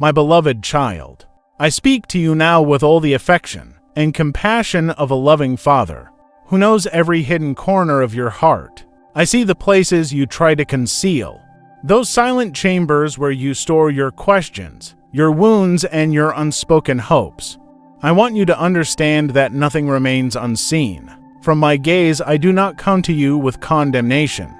My beloved child, I speak to you now with all the affection and compassion of a loving father who knows every hidden corner of your heart. I see the places you try to conceal, those silent chambers where you store your questions, your wounds, and your unspoken hopes. I want you to understand that nothing remains unseen. From my gaze, I do not come to you with condemnation.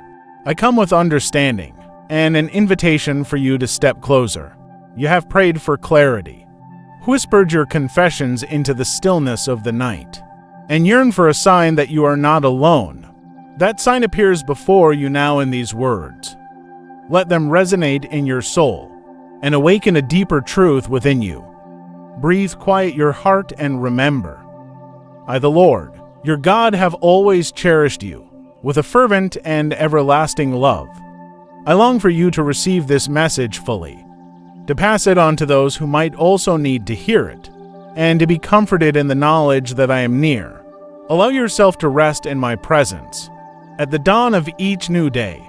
I come with understanding and an invitation for you to step closer. You have prayed for clarity, whispered your confessions into the stillness of the night, and yearn for a sign that you are not alone. That sign appears before you now in these words. Let them resonate in your soul and awaken a deeper truth within you. Breathe, quiet your heart, and remember, I, the Lord, your God, have always cherished you with a fervent and everlasting love. I long for you to receive this message fully, to pass it on to those who might also need to hear it, and to be comforted in the knowledge that I am near. Allow yourself to rest in my presence at the dawn of each new day,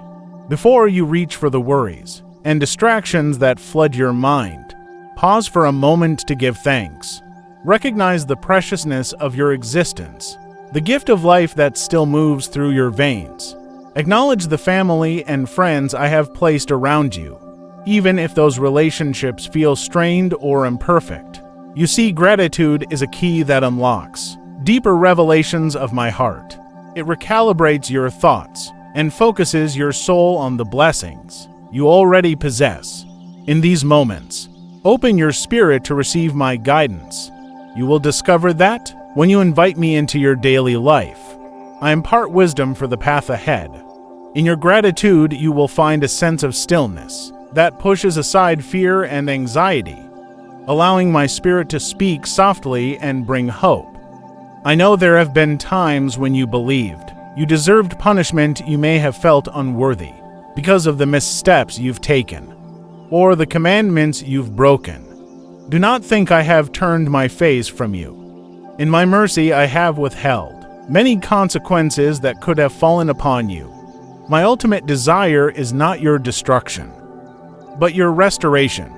before you reach for the worries and distractions that flood your mind. Pause for a moment to give thanks. Recognize the preciousness of your existence, the gift of life that still moves through your veins. Acknowledge the family and friends I have placed around you, even if those relationships feel strained or imperfect. You see, gratitude is a key that unlocks deeper revelations of my heart. It recalibrates your thoughts and focuses your soul on the blessings you already possess. In these moments, open your spirit to receive my guidance. You will discover that when you invite me into your daily life, I impart wisdom for the path ahead. In your gratitude, you will find a sense of stillness that pushes aside fear and anxiety, allowing my spirit to speak softly and bring hope. I know there have been times when you believed you deserved punishment. You may have felt unworthy because of the missteps you've taken or the commandments you've broken. Do not think I have turned my face from you. In my mercy, I have withheld many consequences that could have fallen upon you. My ultimate desire is not your destruction, but your restoration.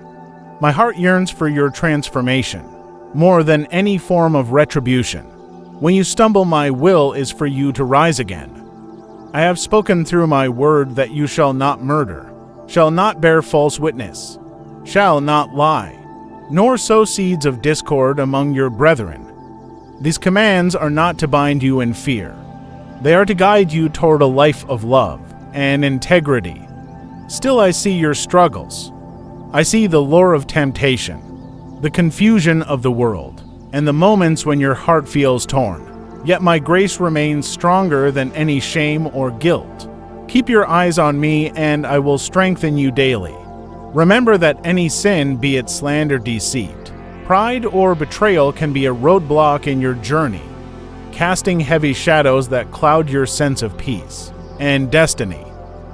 My heart yearns for your transformation more than any form of retribution. When you stumble, my will is for you to rise again. I have spoken through my word that you shall not murder, shall not bear false witness, shall not lie, nor sow seeds of discord among your brethren. These commands are not to bind you in fear. They are to guide you toward a life of love and integrity. Still, I see your struggles. I see the lure of temptation, the confusion of the world, and the moments when your heart feels torn. Yet my grace remains stronger than any shame or guilt. Keep your eyes on me, and I will strengthen you daily. Remember that any sin, be it slander, deceit, pride, or betrayal, can be a roadblock in your journey, casting heavy shadows that cloud your sense of peace and destiny.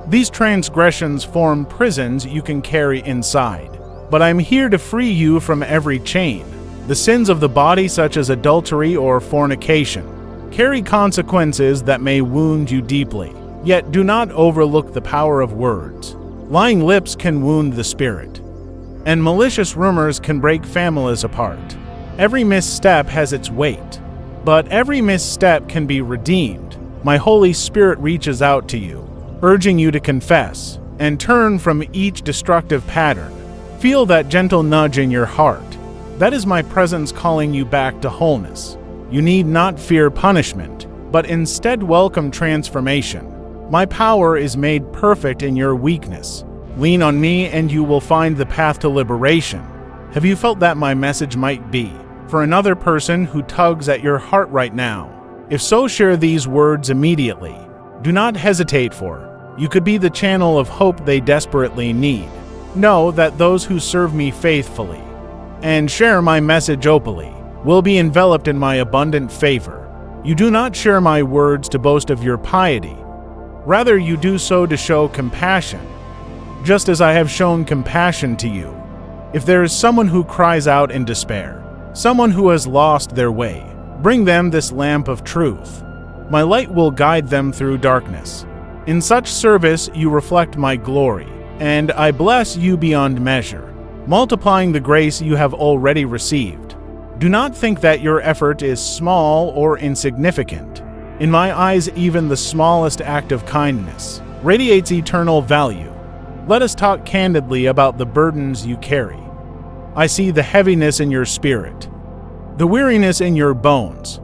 These transgressions form prisons you can carry inside, but I'm here to free you from every chain. The sins of the body, such as adultery or fornication, carry consequences that may wound you deeply. Yet do not overlook the power of words. Lying lips can wound the spirit, and malicious rumors can break families apart. Every misstep has its weight, but every misstep can be redeemed. My Holy Spirit reaches out to you, urging you to confess and turn from each destructive pattern. Feel that gentle nudge in your heart. That is my presence calling you back to wholeness. You need not fear punishment, but instead welcome transformation. My power is made perfect in your weakness. Lean on me and you will find the path to liberation. Have you felt that my message might be for another person who tugs at your heart right now? If so, share these words immediately. Do not hesitate, for you could be the channel of hope they desperately need. Know that those who serve me faithfully and share my message openly will be enveloped in my abundant favor. You do not share my words to boast of your piety. Rather, you do so to show compassion, just as I have shown compassion to you. If there is someone who cries out in despair, someone who has lost their way, bring them this lamp of truth. My light will guide them through darkness. In such service you reflect my glory, and I bless you beyond measure. multiplying the grace you have already received. Do not think that your effort is small or insignificant. In my eyes, even the smallest act of kindness radiates eternal value. Let us talk candidly about the burdens you carry. I see the heaviness in your spirit, the weariness in your bones.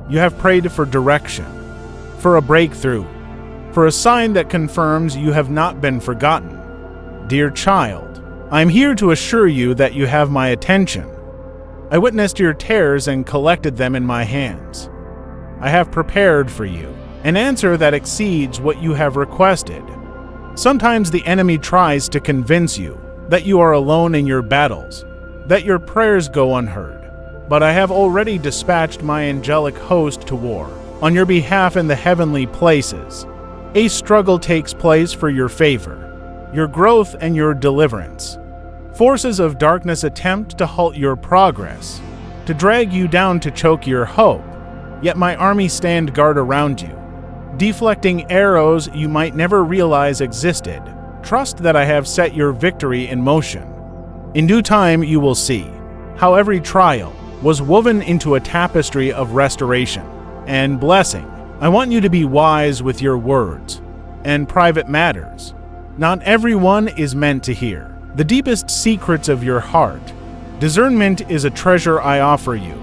You have prayed for direction, for a breakthrough, for a sign that confirms you have not been forgotten. Dear child, I am here to assure you that you have my attention. I witnessed your tears and collected them in my hands. I have prepared for you an answer that exceeds what you have requested. Sometimes the enemy tries to convince you that you are alone in your battles, that your prayers go unheard. But I have already dispatched my angelic host to war on your behalf in the heavenly places. A struggle takes place for your favor, your growth and your deliverance. Forces of darkness attempt to halt your progress, to drag you down, to choke your hope. Yet my army stand guard around you, deflecting arrows you might never realize existed. Trust that I have set your victory in motion. In due time you will see how every trial was woven into a tapestry of restoration and blessing. I want you to be wise with your words and private matters. Not everyone is meant to hear the deepest secrets of your heart. Discernment is a treasure I offer you.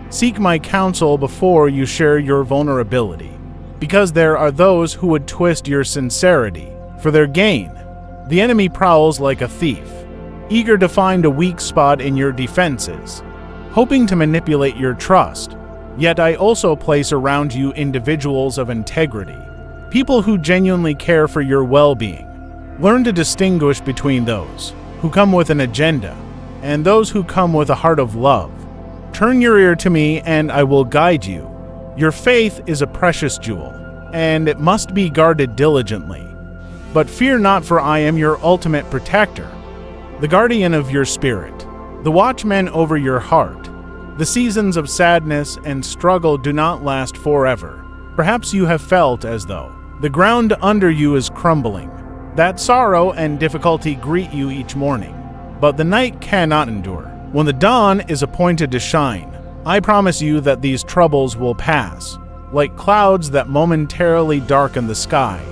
Seek my counsel before you share your vulnerability, because there are those who would twist your sincerity for their gain. The enemy prowls like a thief, eager to find a weak spot in your defenses, hoping to manipulate your trust. Yet I also place around you individuals of integrity, people who genuinely care for your well-being. Learn to distinguish between those who come with an agenda and those who come with a heart of love. Turn your ear to me and I will guide you. Your faith is a precious jewel, and it must be guarded diligently. But fear not, for I am your ultimate protector, the guardian of your spirit, the watchman over your heart. The seasons of sadness and struggle do not last forever. Perhaps you have felt as though the ground under you is crumbling, that sorrow and difficulty greet you each morning. But the night cannot endure when the dawn is appointed to shine. I promise you that these troubles will pass, like clouds that momentarily darken the sky.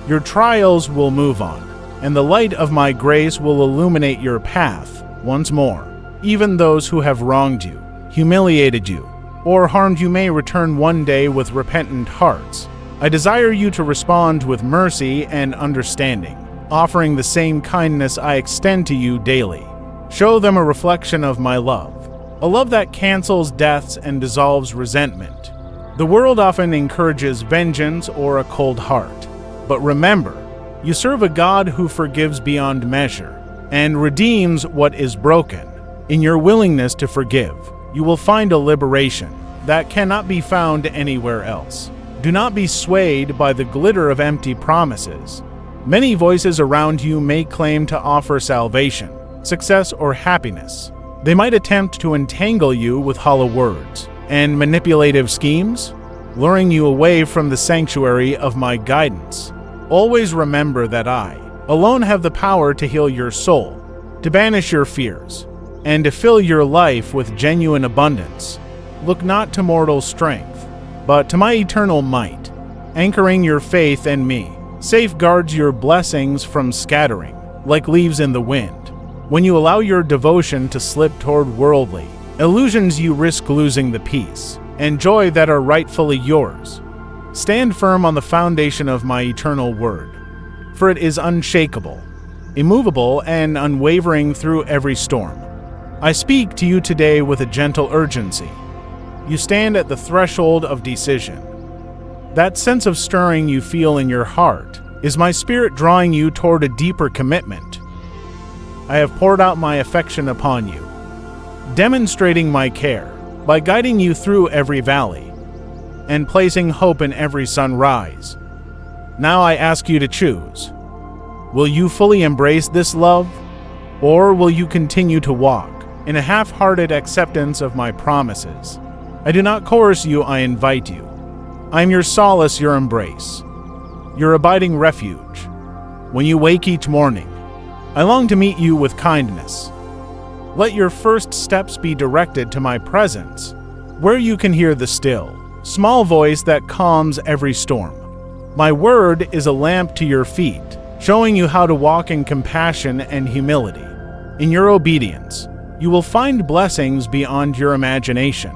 Your trials will move on, and the light of my grace will illuminate your path once more. Even those who have wronged you, humiliated you, or harmed you may return one day with repentant hearts. I desire you to respond with mercy and understanding, offering the same kindness I extend to you daily. Show them a reflection of my love, a love that cancels deaths and dissolves resentment. The world often encourages vengeance or a cold heart. But remember, you serve a God who forgives beyond measure and redeems what is broken. In your willingness to forgive, you will find a liberation that cannot be found anywhere else. Do not be swayed by the glitter of empty promises. Many voices around you may claim to offer salvation, success, or happiness. They might attempt to entangle you with hollow words and manipulative schemes, luring you away from the sanctuary of my guidance. Always remember that I alone have the power to heal your soul, to banish your fears, and to fill your life with genuine abundance. Look not to mortal strength, but to my eternal might. Anchoring your faith in me safeguards your blessings from scattering like leaves in the wind. When you allow your devotion to slip toward worldly illusions, you risk losing the peace and joy that are rightfully yours. Stand firm on the foundation of my eternal word, for it is unshakable, immovable, and unwavering through every storm. I speak to you today with a gentle urgency. You stand at the threshold of decision. That sense of stirring you feel in your heart is my spirit drawing you toward a deeper commitment. I have poured out my affection upon you, demonstrating my care by guiding you through every valley and placing hope in every sunrise. Now I ask you to choose. Will you fully embrace this love, or will you continue to walk in a half-hearted acceptance of my promises? I do not coerce you, I invite you. I am your solace, your embrace, your abiding refuge. When you wake each morning, I long to meet you with kindness, Let your first steps be directed to my presence, where you can hear the still, small voice that calms every storm. My word is a lamp to your feet, showing you how to walk in compassion and humility. In your obedience, you will find blessings beyond your imagination.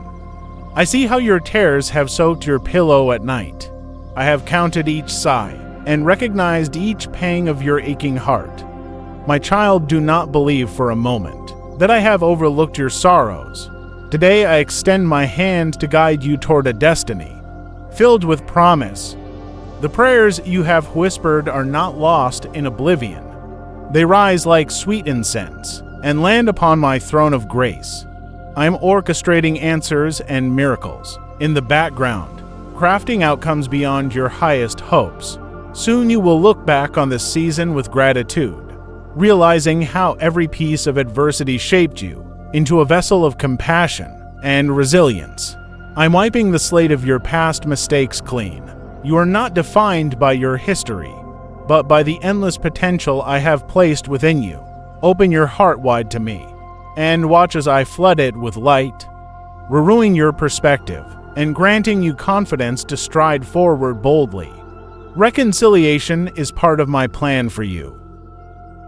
I see how your tears have soaked your pillow at night. I have counted each sigh and recognized each pang of your aching heart. My child, do not believe for a moment that I have overlooked your sorrows. Today I extend my hand to guide you toward a destiny filled with promise. The prayers you have whispered are not lost in oblivion. They rise like sweet incense and land upon my throne of grace. I am orchestrating answers and miracles in the background, crafting outcomes beyond your highest hopes. Soon you will look back on this season with gratitude, realizing how every piece of adversity shaped you into a vessel of compassion and resilience. I'm wiping the slate of your past mistakes clean. You are not defined by your history, but by the endless potential I have placed within you. Open your heart wide to me, and watch as I flood it with light, renewing your perspective and granting you confidence to stride forward boldly. Reconciliation is part of my plan for you.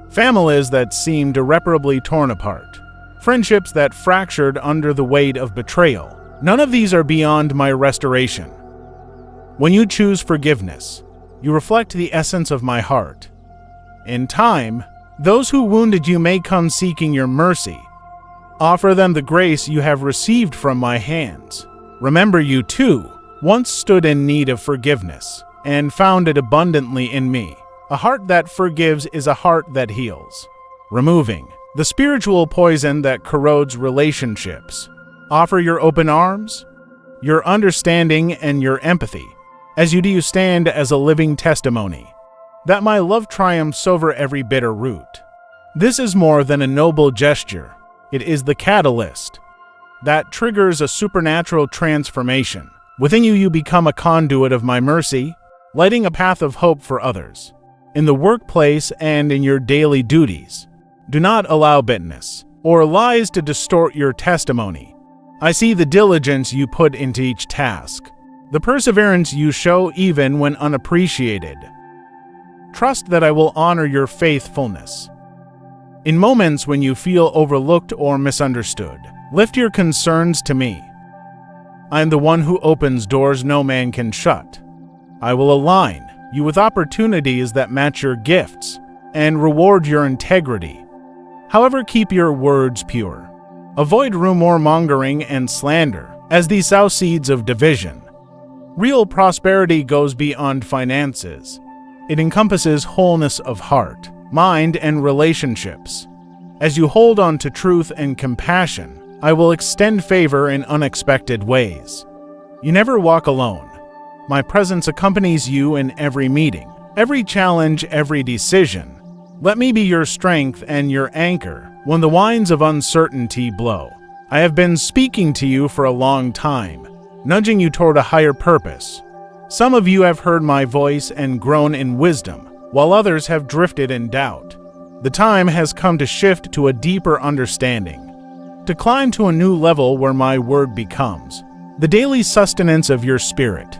Families that seemed irreparably torn apart, friendships that fractured under the weight of betrayal, none of these are beyond my restoration. When you choose forgiveness, you reflect the essence of my heart. In time, those who wounded you may come seeking your mercy. Offer them the grace you have received from my hands. Remember, you too once stood in need of forgiveness and found it abundantly in me. A heart that forgives is a heart that heals, removing the spiritual poison that corrodes relationships. Offer your open arms, your understanding, and your empathy. As you do, you stand as a living testimony that my love triumphs over every bitter root. This is more than a noble gesture. It is the catalyst that triggers a supernatural transformation. Within you, you become a conduit of my mercy, lighting a path of hope for others. In the workplace and in your daily duties, do not allow bitterness or lies to distort your testimony. I see the diligence you put into each task, the perseverance you show even when unappreciated. Trust that I will honor your faithfulness. In moments when you feel overlooked or misunderstood, lift your concerns to me. I am the one who opens doors no man can shut. I will align you with opportunities that match your gifts and reward your integrity. However, keep your words pure. Avoid rumor-mongering and slander, as these sow seeds of division. Real prosperity goes beyond finances. It encompasses wholeness of heart, mind, and relationships. As you hold on to truth and compassion, I will extend favor in unexpected ways. You never walk alone. My presence accompanies you in every meeting, every challenge, every decision. Let me be your strength and your anchor when the winds of uncertainty blow. I have been speaking to you for a long time, nudging you toward a higher purpose. Some of you have heard my voice and grown in wisdom, while others have drifted in doubt. The time has come to shift to a deeper understanding, to climb to a new level where my word becomes the daily sustenance of your spirit.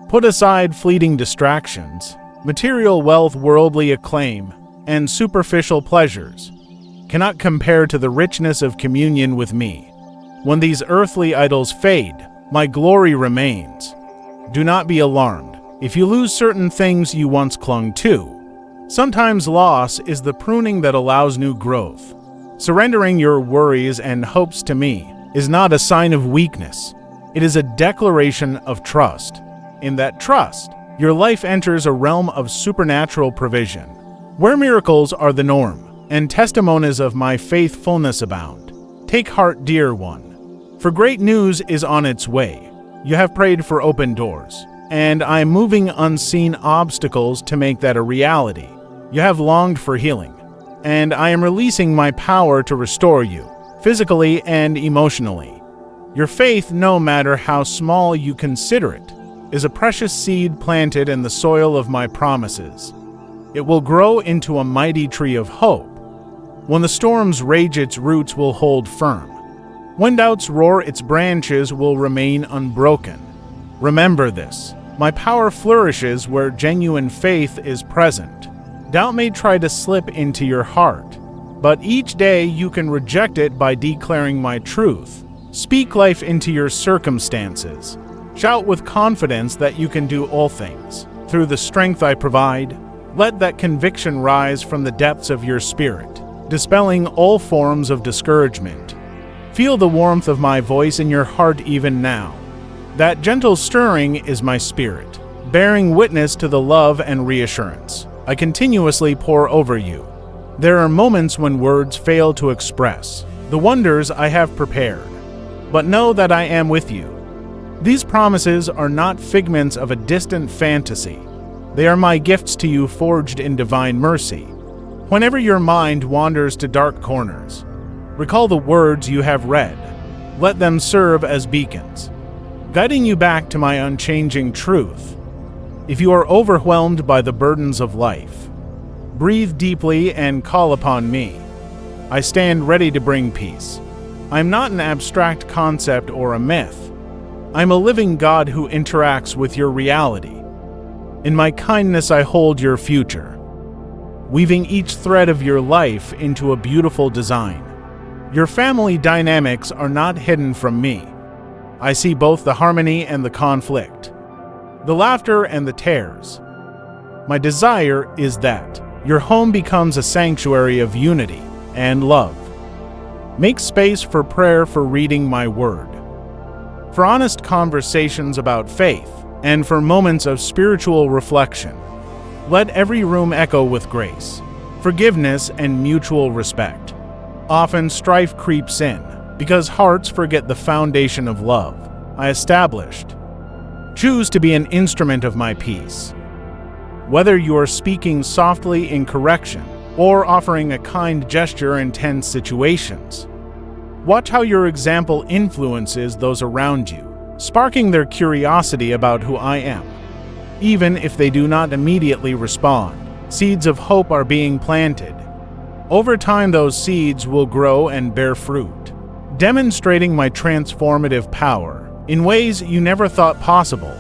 Put aside fleeting distractions, material wealth, worldly acclaim, and superficial pleasures cannot compare to the richness of communion with me. When these earthly idols fade, my glory remains. Do not be alarmed if you lose certain things you once clung to. Sometimes loss is the pruning that allows new growth. Surrendering your worries and hopes to me is not a sign of weakness. It is a declaration of trust. In that trust, your life enters a realm of supernatural provision, where miracles are the norm and testimonies of my faithfulness abound. Take heart, dear one, for great news is on its way. You have prayed for open doors, and I am moving unseen obstacles to make that a reality. You have longed for healing, and I am releasing my power to restore you, physically and emotionally. Your faith, no matter how small you consider it, is a precious seed planted in the soil of my promises. It will grow into a mighty tree of hope, When the storms rage, its roots will hold firm. When doubts roar, its branches will remain unbroken. Remember this: my power flourishes where genuine faith is present. Doubt may try to slip into your heart, but each day you can reject it by declaring my truth. Speak life into your circumstances. Shout with confidence that you can do all things through the strength I provide. Let that conviction rise from the depths of your spirit, dispelling all forms of discouragement. Feel the warmth of my voice in your heart even now. That gentle stirring is my spirit, bearing witness to the love and reassurance I continuously pour over you. There are moments when words fail to express the wonders I have prepared, but know that I am with you. These promises are not figments of a distant fantasy. They are my gifts to you, forged in divine mercy. Whenever your mind wanders to dark corners, recall the words you have read. Let them serve as beacons, guiding you back to my unchanging truth. If you are overwhelmed by the burdens of life, breathe deeply and call upon me. I stand ready to bring peace. I am not an abstract concept or a myth. I am a living God who interacts with your reality. In my kindness I hold your future, weaving each thread of your life into a beautiful design. Your family dynamics are not hidden from me. I see both the harmony and the conflict, the laughter and the tears. My desire is that your home becomes a sanctuary of unity and love. Make space for prayer, for reading my word, for honest conversations about faith, and for moments of spiritual reflection. Let every room echo with grace, forgiveness, and mutual respect. Often strife creeps in because hearts forget the foundation of love I established. Choose to be an instrument of my peace. Whether you are speaking softly in correction or offering a kind gesture in tense situations, watch how your example influences those around you, sparking their curiosity about who I am. Even if they do not immediately respond, seeds of hope are being planted. Over time, those seeds will grow and bear fruit, demonstrating my transformative power in ways you never thought possible.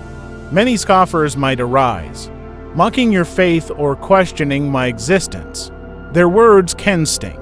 Many scoffers might arise, mocking your faith or questioning my existence. Their words can sting,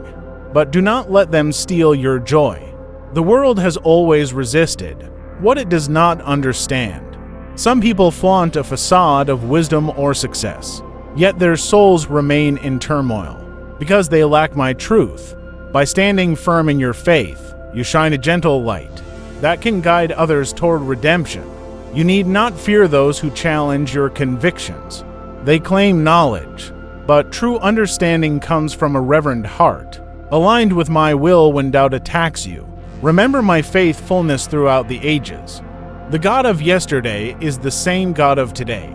but do not let them steal your joy. The world has always resisted what it does not understand. Some people flaunt a facade of wisdom or success, yet their souls remain in turmoil because they lack my truth. By standing firm in your faith, you shine a gentle light that can guide others toward redemption. You need not fear those who challenge your convictions. They claim knowledge, but true understanding comes from a reverent heart, aligned with my will when doubt attacks you. Remember my faithfulness throughout the ages. The God of yesterday is the same God of today.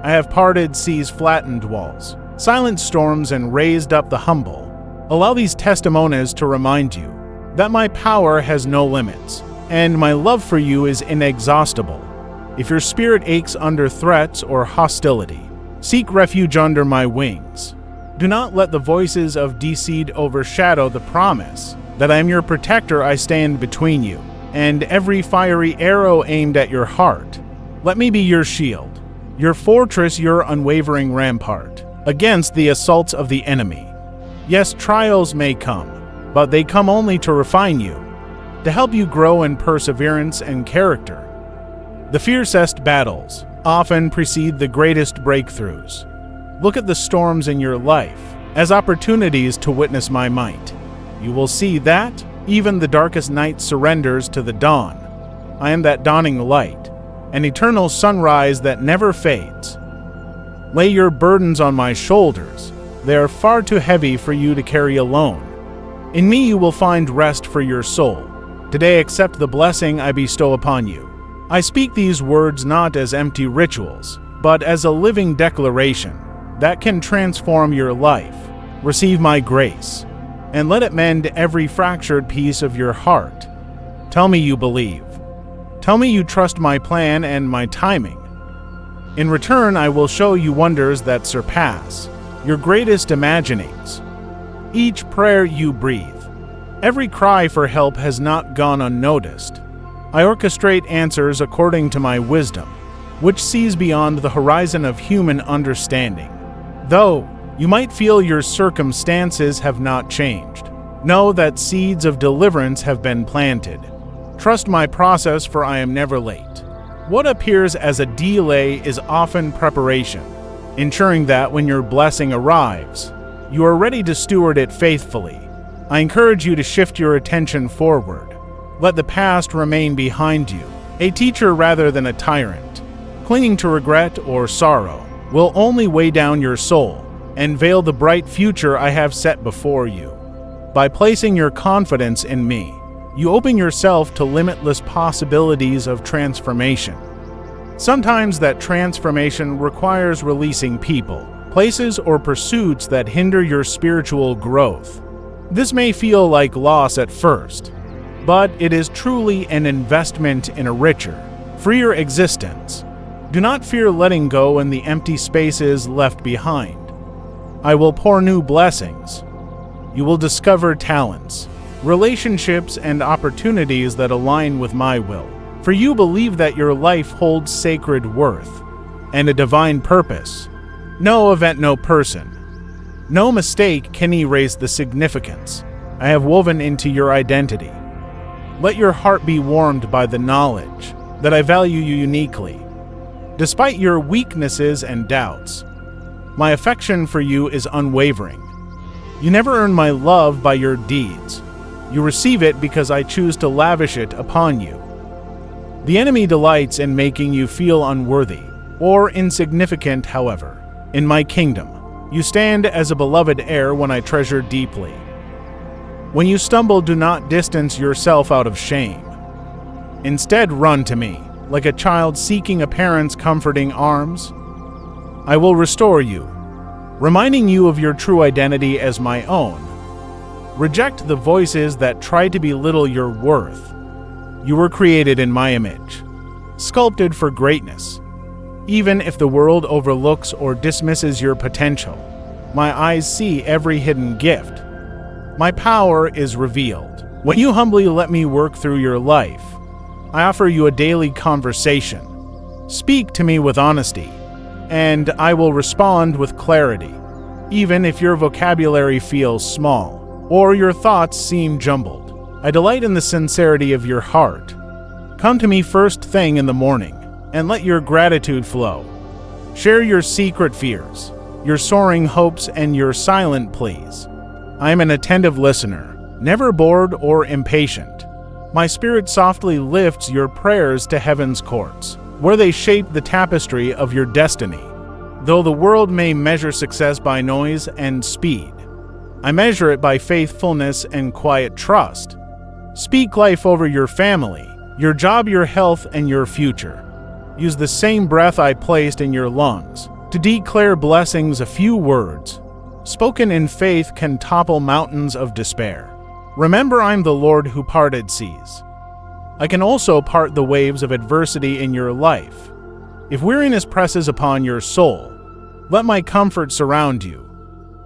I have parted seas, flattened walls, silenced storms, and raised up the humble. Allow these testimonies to remind you that my power has no limits, and my love for you is inexhaustible. If your spirit aches under threats or hostility, seek refuge under my wings. Do not let the voices of deceit overshadow the promise that I am your protector. I stand between you and every fiery arrow aimed at your heart. Let me be your shield, your fortress, your unwavering rampart against the assaults of the enemy. Yes, trials may come, but they come only to refine you, to help you grow in perseverance and character. The fiercest battles often precede the greatest breakthroughs. Look at the storms in your life as opportunities to witness my might. You will see that even the darkest night surrenders to the dawn. I am that dawning light, an eternal sunrise that never fades. Lay your burdens on my shoulders. They are far too heavy for you to carry alone. In me you will find rest for your soul. Today accept the blessing I bestow upon you. I speak these words not as empty rituals, but as a living declaration that can transform your life. Receive my grace, and let it mend every fractured piece of your heart. Tell me you believe. Tell me you trust my plan and my timing. In return, I will show you wonders that surpass your greatest imaginings. each prayer you breathe. Every cry for help has not gone unnoticed. I orchestrate answers according to my wisdom, which sees beyond the horizon of human understanding. Though you might feel your circumstances have not changed, know that seeds of deliverance have been planted. Trust my process, for I am never late. What appears as a delay is often preparation, ensuring that when your blessing arrives, you are ready to steward it faithfully. I encourage you to shift your attention forward. Let the past remain behind you, a teacher rather than a tyrant. Clinging to regret or sorrow will only weigh down your soul and veil the bright future I have set before you. By placing your confidence in me, you open yourself to limitless possibilities of transformation. Sometimes that transformation requires releasing people, places, or pursuits that hinder your spiritual growth. This may feel like loss at first, but it is truly an investment in a richer, freer existence. Do not fear letting go in the empty spaces left behind. I will pour new blessings. You will discover talents, relationships, and opportunities that align with my will. For you believe that your life holds sacred worth and a divine purpose. No event, no person, no mistake can erase the significance I have woven into your identity. Let your heart be warmed by the knowledge that I value you uniquely. Despite your weaknesses and doubts, my affection for you is unwavering. You never earn my love by your deeds. You receive it because I choose to lavish it upon you. The enemy delights in making you feel unworthy or insignificant, however. In my kingdom, you stand as a beloved heir when I treasure deeply. When you stumble, do not distance yourself out of shame. Instead, run to me, like a child seeking a parent's comforting arms. I will restore you, reminding you of your true identity as my own. Reject the voices that try to belittle your worth. You were created in my image, sculpted for greatness. Even if the world overlooks or dismisses your potential, my eyes see every hidden gift. My power is revealed when you humbly let me work through your life. I offer you a daily conversation. Speak to me with honesty, and I will respond with clarity, even if your vocabulary feels small or your thoughts seem jumbled. I delight in the sincerity of your heart. Come to me first thing in the morning, and let your gratitude flow. Share your secret fears, your soaring hopes, and your silent pleas. I am an attentive listener, never bored or impatient. My spirit softly lifts your prayers to heaven's courts, where they shape the tapestry of your destiny. Though the world may measure success by noise and speed, I measure it by faithfulness and quiet trust. Speak life over your family, your job, your health, and your future. Use the same breath I placed in your lungs to declare blessings. A few words, spoken in faith, can topple mountains of despair. Remember, I'm the Lord who parted seas. I can also part the waves of adversity in your life. If weariness presses upon your soul, let my comfort surround you,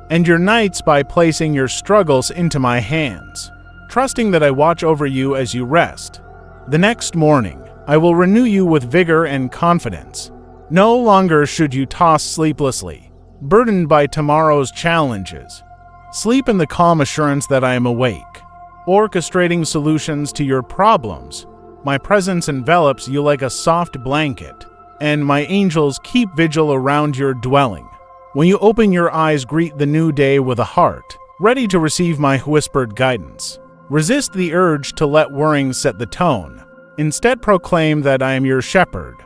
and your nights by placing your struggles into my hands, trusting that I watch over you as you rest. The next morning, I will renew you with vigor and confidence. No longer should you toss sleeplessly, burdened by tomorrow's challenges. Sleep in the calm assurance that I am awake, orchestrating solutions to your problems. My presence envelops you like a soft blanket, and my angels keep vigil around your dwelling. When you open your eyes, greet the new day with a heart ready to receive my whispered guidance. Resist the urge to let worrying set the tone. Instead, proclaim that I am your shepherd,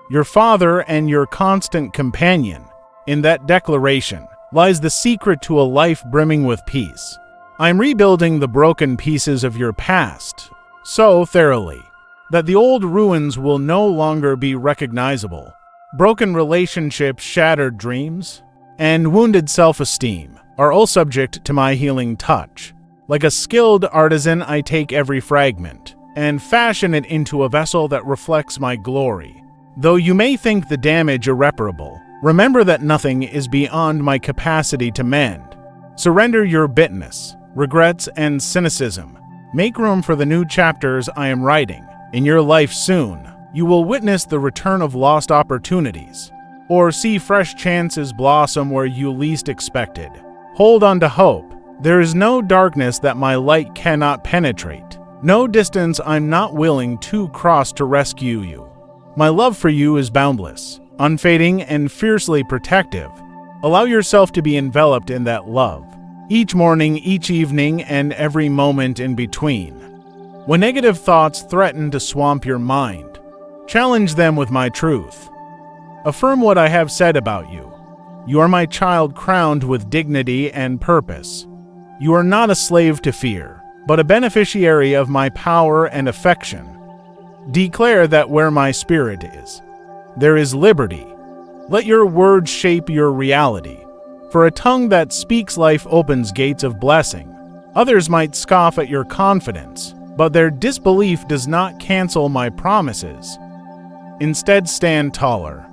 your father, and your constant companion. In that declaration lies the secret to a life brimming with peace. I am rebuilding the broken pieces of your past so thoroughly that the old ruins will no longer be recognizable. Broken relationships, shattered dreams, and wounded self-esteem are all subject to my healing touch. Like a skilled artisan, I take every fragment and fashion it into a vessel that reflects my glory. Though you may think the damage irreparable, remember that nothing is beyond my capacity to mend. Surrender your bitterness, regrets, and cynicism. Make room for the new chapters I am writing. In your life soon, you will witness the return of lost opportunities, or see fresh chances blossom where you least expected. Hold on to hope. There is no darkness that my light cannot penetrate, no distance I'm not willing to cross to rescue you. My love for you is boundless, unfading, and fiercely protective. Allow yourself to be enveloped in that love, each morning, each evening, and every moment in between. When negative thoughts threaten to swamp your mind, challenge them with my truth. Affirm what I have said about you. You are my child crowned with dignity and purpose. You are not a slave to fear, but a beneficiary of my power and affection. Declare that where my spirit is, there is liberty. Let your words shape your reality. For a tongue that speaks life opens gates of blessing. Others might scoff at your confidence, but their disbelief does not cancel my promises. Instead, stand taller.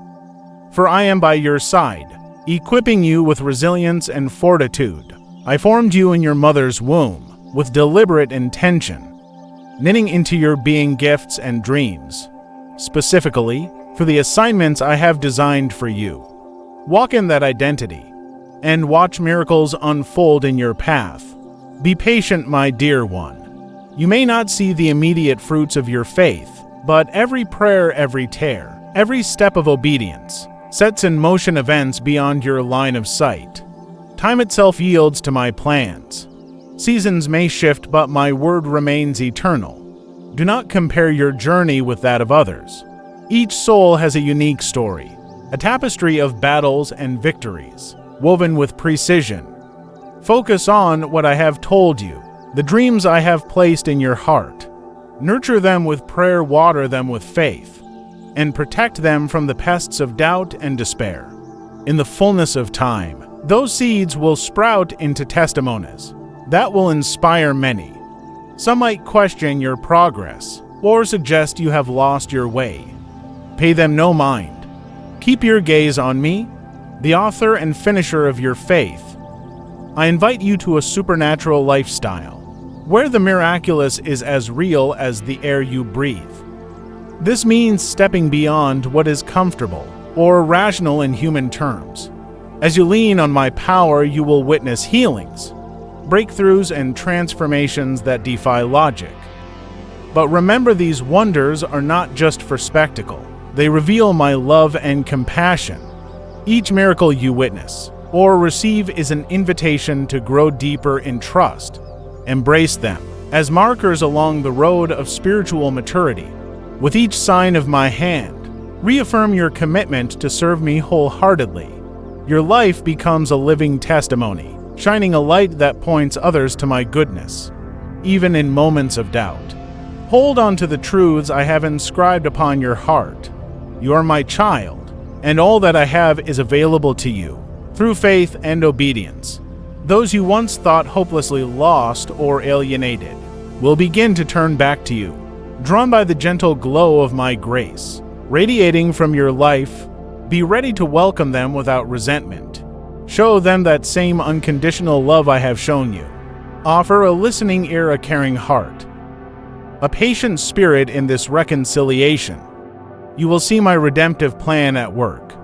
For I am by your side, equipping you with resilience and fortitude. I formed you in your mother's womb with deliberate intention, knitting into your being gifts and dreams, specifically for the assignments I have designed for you. Walk in that identity and watch miracles unfold in your path. Be patient, my dear one. You may not see the immediate fruits of your faith, but every prayer, every tear, every step of obedience sets in motion events beyond your line of sight. Time itself yields to my plans. Seasons may shift, but my word remains eternal. Do not compare your journey with that of others. Each soul has a unique story, a tapestry of battles and victories, woven with precision. Focus on what I have told you, the dreams I have placed in your heart. Nurture them with prayer, water them with faith, and protect them from the pests of doubt and despair. In the fullness of time, those seeds will sprout into testimonies that will inspire many. Some might question your progress or suggest you have lost your way. Pay them no mind. Keep your gaze on me, the author and finisher of your faith. I invite you to a supernatural lifestyle, where the miraculous is as real as the air you breathe. This means stepping beyond what is comfortable or rational in human terms. As you lean on my power, you will witness healings, breakthroughs, and transformations that defy logic. But remember, these wonders are not just for spectacle. They reveal my love and compassion. Each miracle you witness or receive is an invitation to grow deeper in trust. Embrace them as markers along the road of spiritual maturity. With each sign of my hand, reaffirm your commitment to serve me wholeheartedly. Your life becomes a living testimony, shining a light that points others to my goodness, even in moments of doubt. Hold on to the truths I have inscribed upon your heart. You are my child, and all that I have is available to you through faith and obedience. Those you once thought hopelessly lost or alienated will begin to turn back to you, drawn by the gentle glow of my grace, radiating from your life. Be ready to welcome them without resentment. Show them that same unconditional love I have shown you. Offer a listening ear, a caring heart, a patient spirit in this reconciliation. You will see my redemptive plan at work.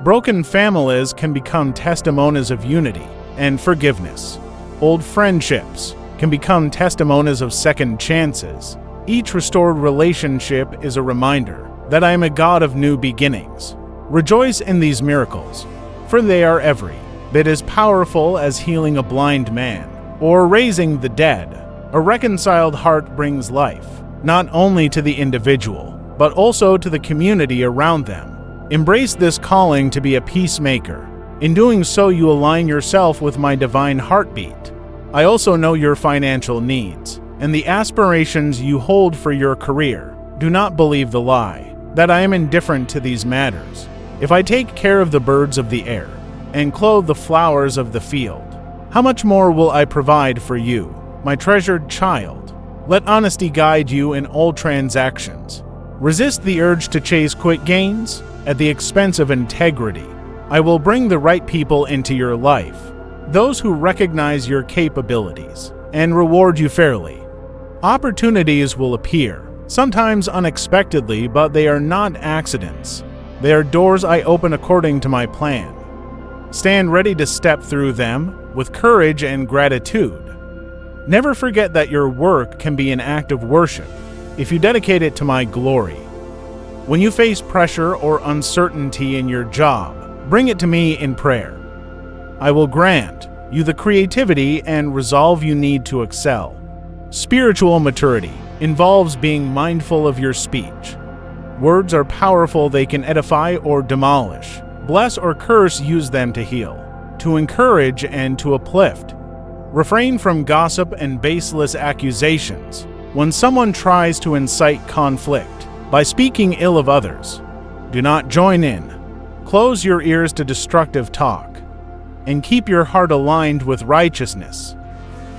Broken families can become testimonies of unity and forgiveness. Old friendships can become testimonies of second chances. Each restored relationship is a reminder that I am a God of new beginnings. Rejoice in these miracles, for they are every bit as powerful as healing a blind man or raising the dead. A reconciled heart brings life, not only to the individual, but also to the community around them. Embrace this calling to be a peacemaker. In doing so, you align yourself with my divine heartbeat. I also know your financial needs and the aspirations you hold for your career. Do not believe the lie that I am indifferent to these matters. If I take care of the birds of the air and clothe the flowers of the field, how much more will I provide for you, my treasured child? Let honesty guide you in all transactions. Resist the urge to chase quick gains at the expense of integrity. I will bring the right people into your life, those who recognize your capabilities and reward you fairly. Opportunities will appear, sometimes unexpectedly, but they are not accidents. They are doors I open according to my plan. Stand ready to step through them with courage and gratitude. Never forget that your work can be an act of worship if you dedicate it to my glory. When you face pressure or uncertainty in your job, bring it to me in prayer. I will grant you the creativity and resolve you need to excel. Spiritual maturity involves being mindful of your speech. Words are powerful, they can edify or demolish. Bless or curse, use them to heal, to encourage and to uplift. Refrain from gossip and baseless accusations. When someone tries to incite conflict by speaking ill of others, do not join in. Close your ears to destructive talk and keep your heart aligned with righteousness.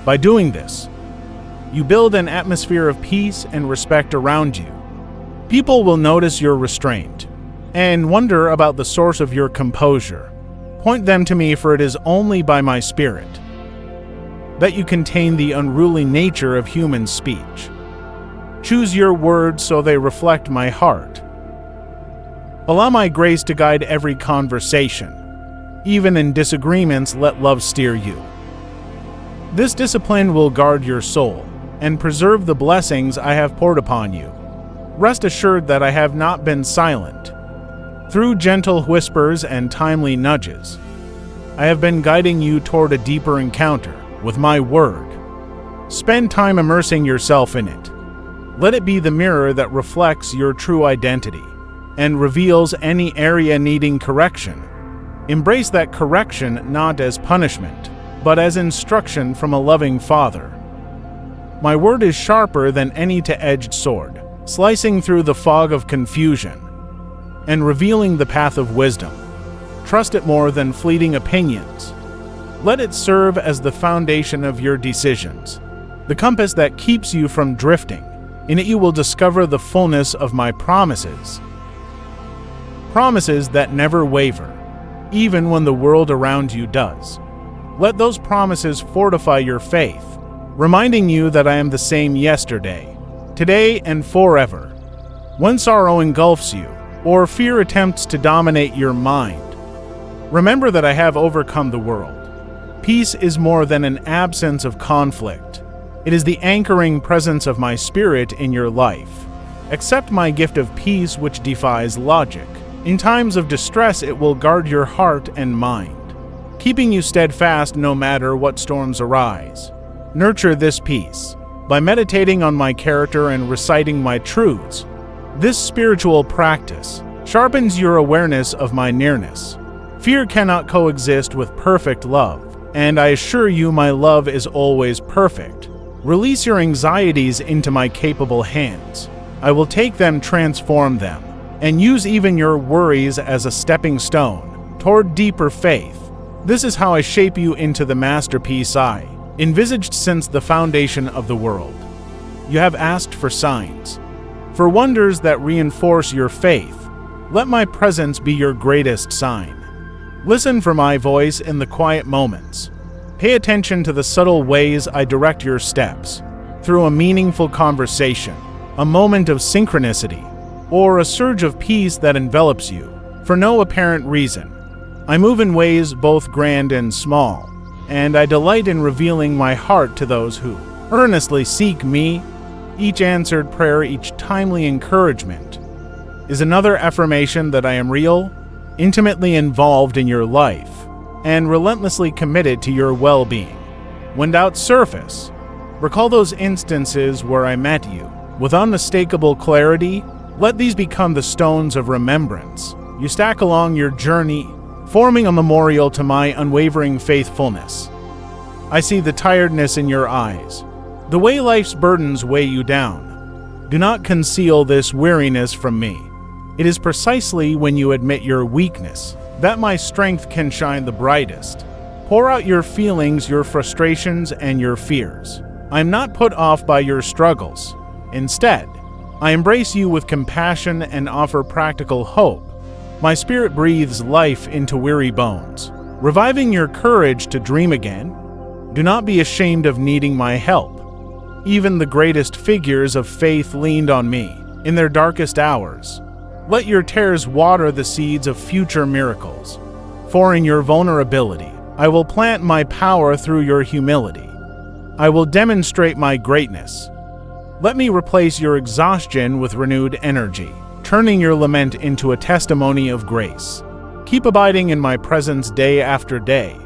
By doing this, you build an atmosphere of peace and respect around you. People will notice your restraint and wonder about the source of your composure. Point them to me, for it is only by my Spirit that you contain the unruly nature of human speech. Choose your words so they reflect my heart. Allow my grace to guide every conversation. Even in disagreements, let love steer you. This discipline will guard your soul and preserve the blessings I have poured upon you. Rest assured that I have not been silent. Through gentle whispers and timely nudges, I have been guiding you toward a deeper encounter with my word. Spend time immersing yourself in it. Let it be the mirror that reflects your true identity and reveals any area needing correction. Embrace that correction not as punishment, but as instruction from a loving Father. My word is sharper than any two-edged sword, slicing through the fog of confusion and revealing the path of wisdom. Trust it more than fleeting opinions. Let it serve as the foundation of your decisions, the compass that keeps you from drifting. In it you will discover the fullness of my promises. Promises that never waver, even when the world around you does. Let those promises fortify your faith, reminding you that I am the same yesterday, today, and forever. When sorrow engulfs you, or fear attempts to dominate your mind, remember that I have overcome the world. Peace is more than an absence of conflict. It is the anchoring presence of my Spirit in your life. Accept my gift of peace, which defies logic. In times of distress, it will guard your heart and mind, keeping you steadfast no matter what storms arise. Nurture this peace by meditating on my character and reciting my truths. This spiritual practice sharpens your awareness of my nearness. Fear cannot coexist with perfect love, and I assure you my love is always perfect. Release your anxieties into my capable hands. I will take them, transform them, and use even your worries as a stepping stone toward deeper faith. This is how I shape you into the masterpiece I envisaged since the foundation of the world. You have asked for signs, for wonders that reinforce your faith. Let my presence be your greatest sign. Listen for my voice in the quiet moments. Pay attention to the subtle ways I direct your steps. Through a meaningful conversation, a moment of synchronicity, or a surge of peace that envelops you for no apparent reason. I move in ways both grand and small, and I delight in revealing my heart to those who earnestly seek me. Each answered prayer, each timely encouragement is another affirmation that I am real, intimately involved in your life, and relentlessly committed to your well-being. When doubts surface, recall those instances where I met you with unmistakable clarity. Let these become the stones of remembrance you stack along your journey, forming a memorial to my unwavering faithfulness. I see the tiredness in your eyes, the way life's burdens weigh you down. Do not conceal this weariness from me. It is precisely when you admit your weakness that my strength can shine the brightest. Pour out your feelings, your frustrations, and your fears. I am not put off by your struggles. Instead, I embrace you with compassion and offer practical hope. My Spirit breathes life into weary bones, reviving your courage to dream again. Do not be ashamed of needing my help. Even the greatest figures of faith leaned on me in their darkest hours. Let your tears water the seeds of future miracles. For in your vulnerability, I will plant my power through your humility. I will demonstrate my greatness. Let me replace your exhaustion with renewed energy, turning your lament into a testimony of grace. Keep abiding in my presence day after day.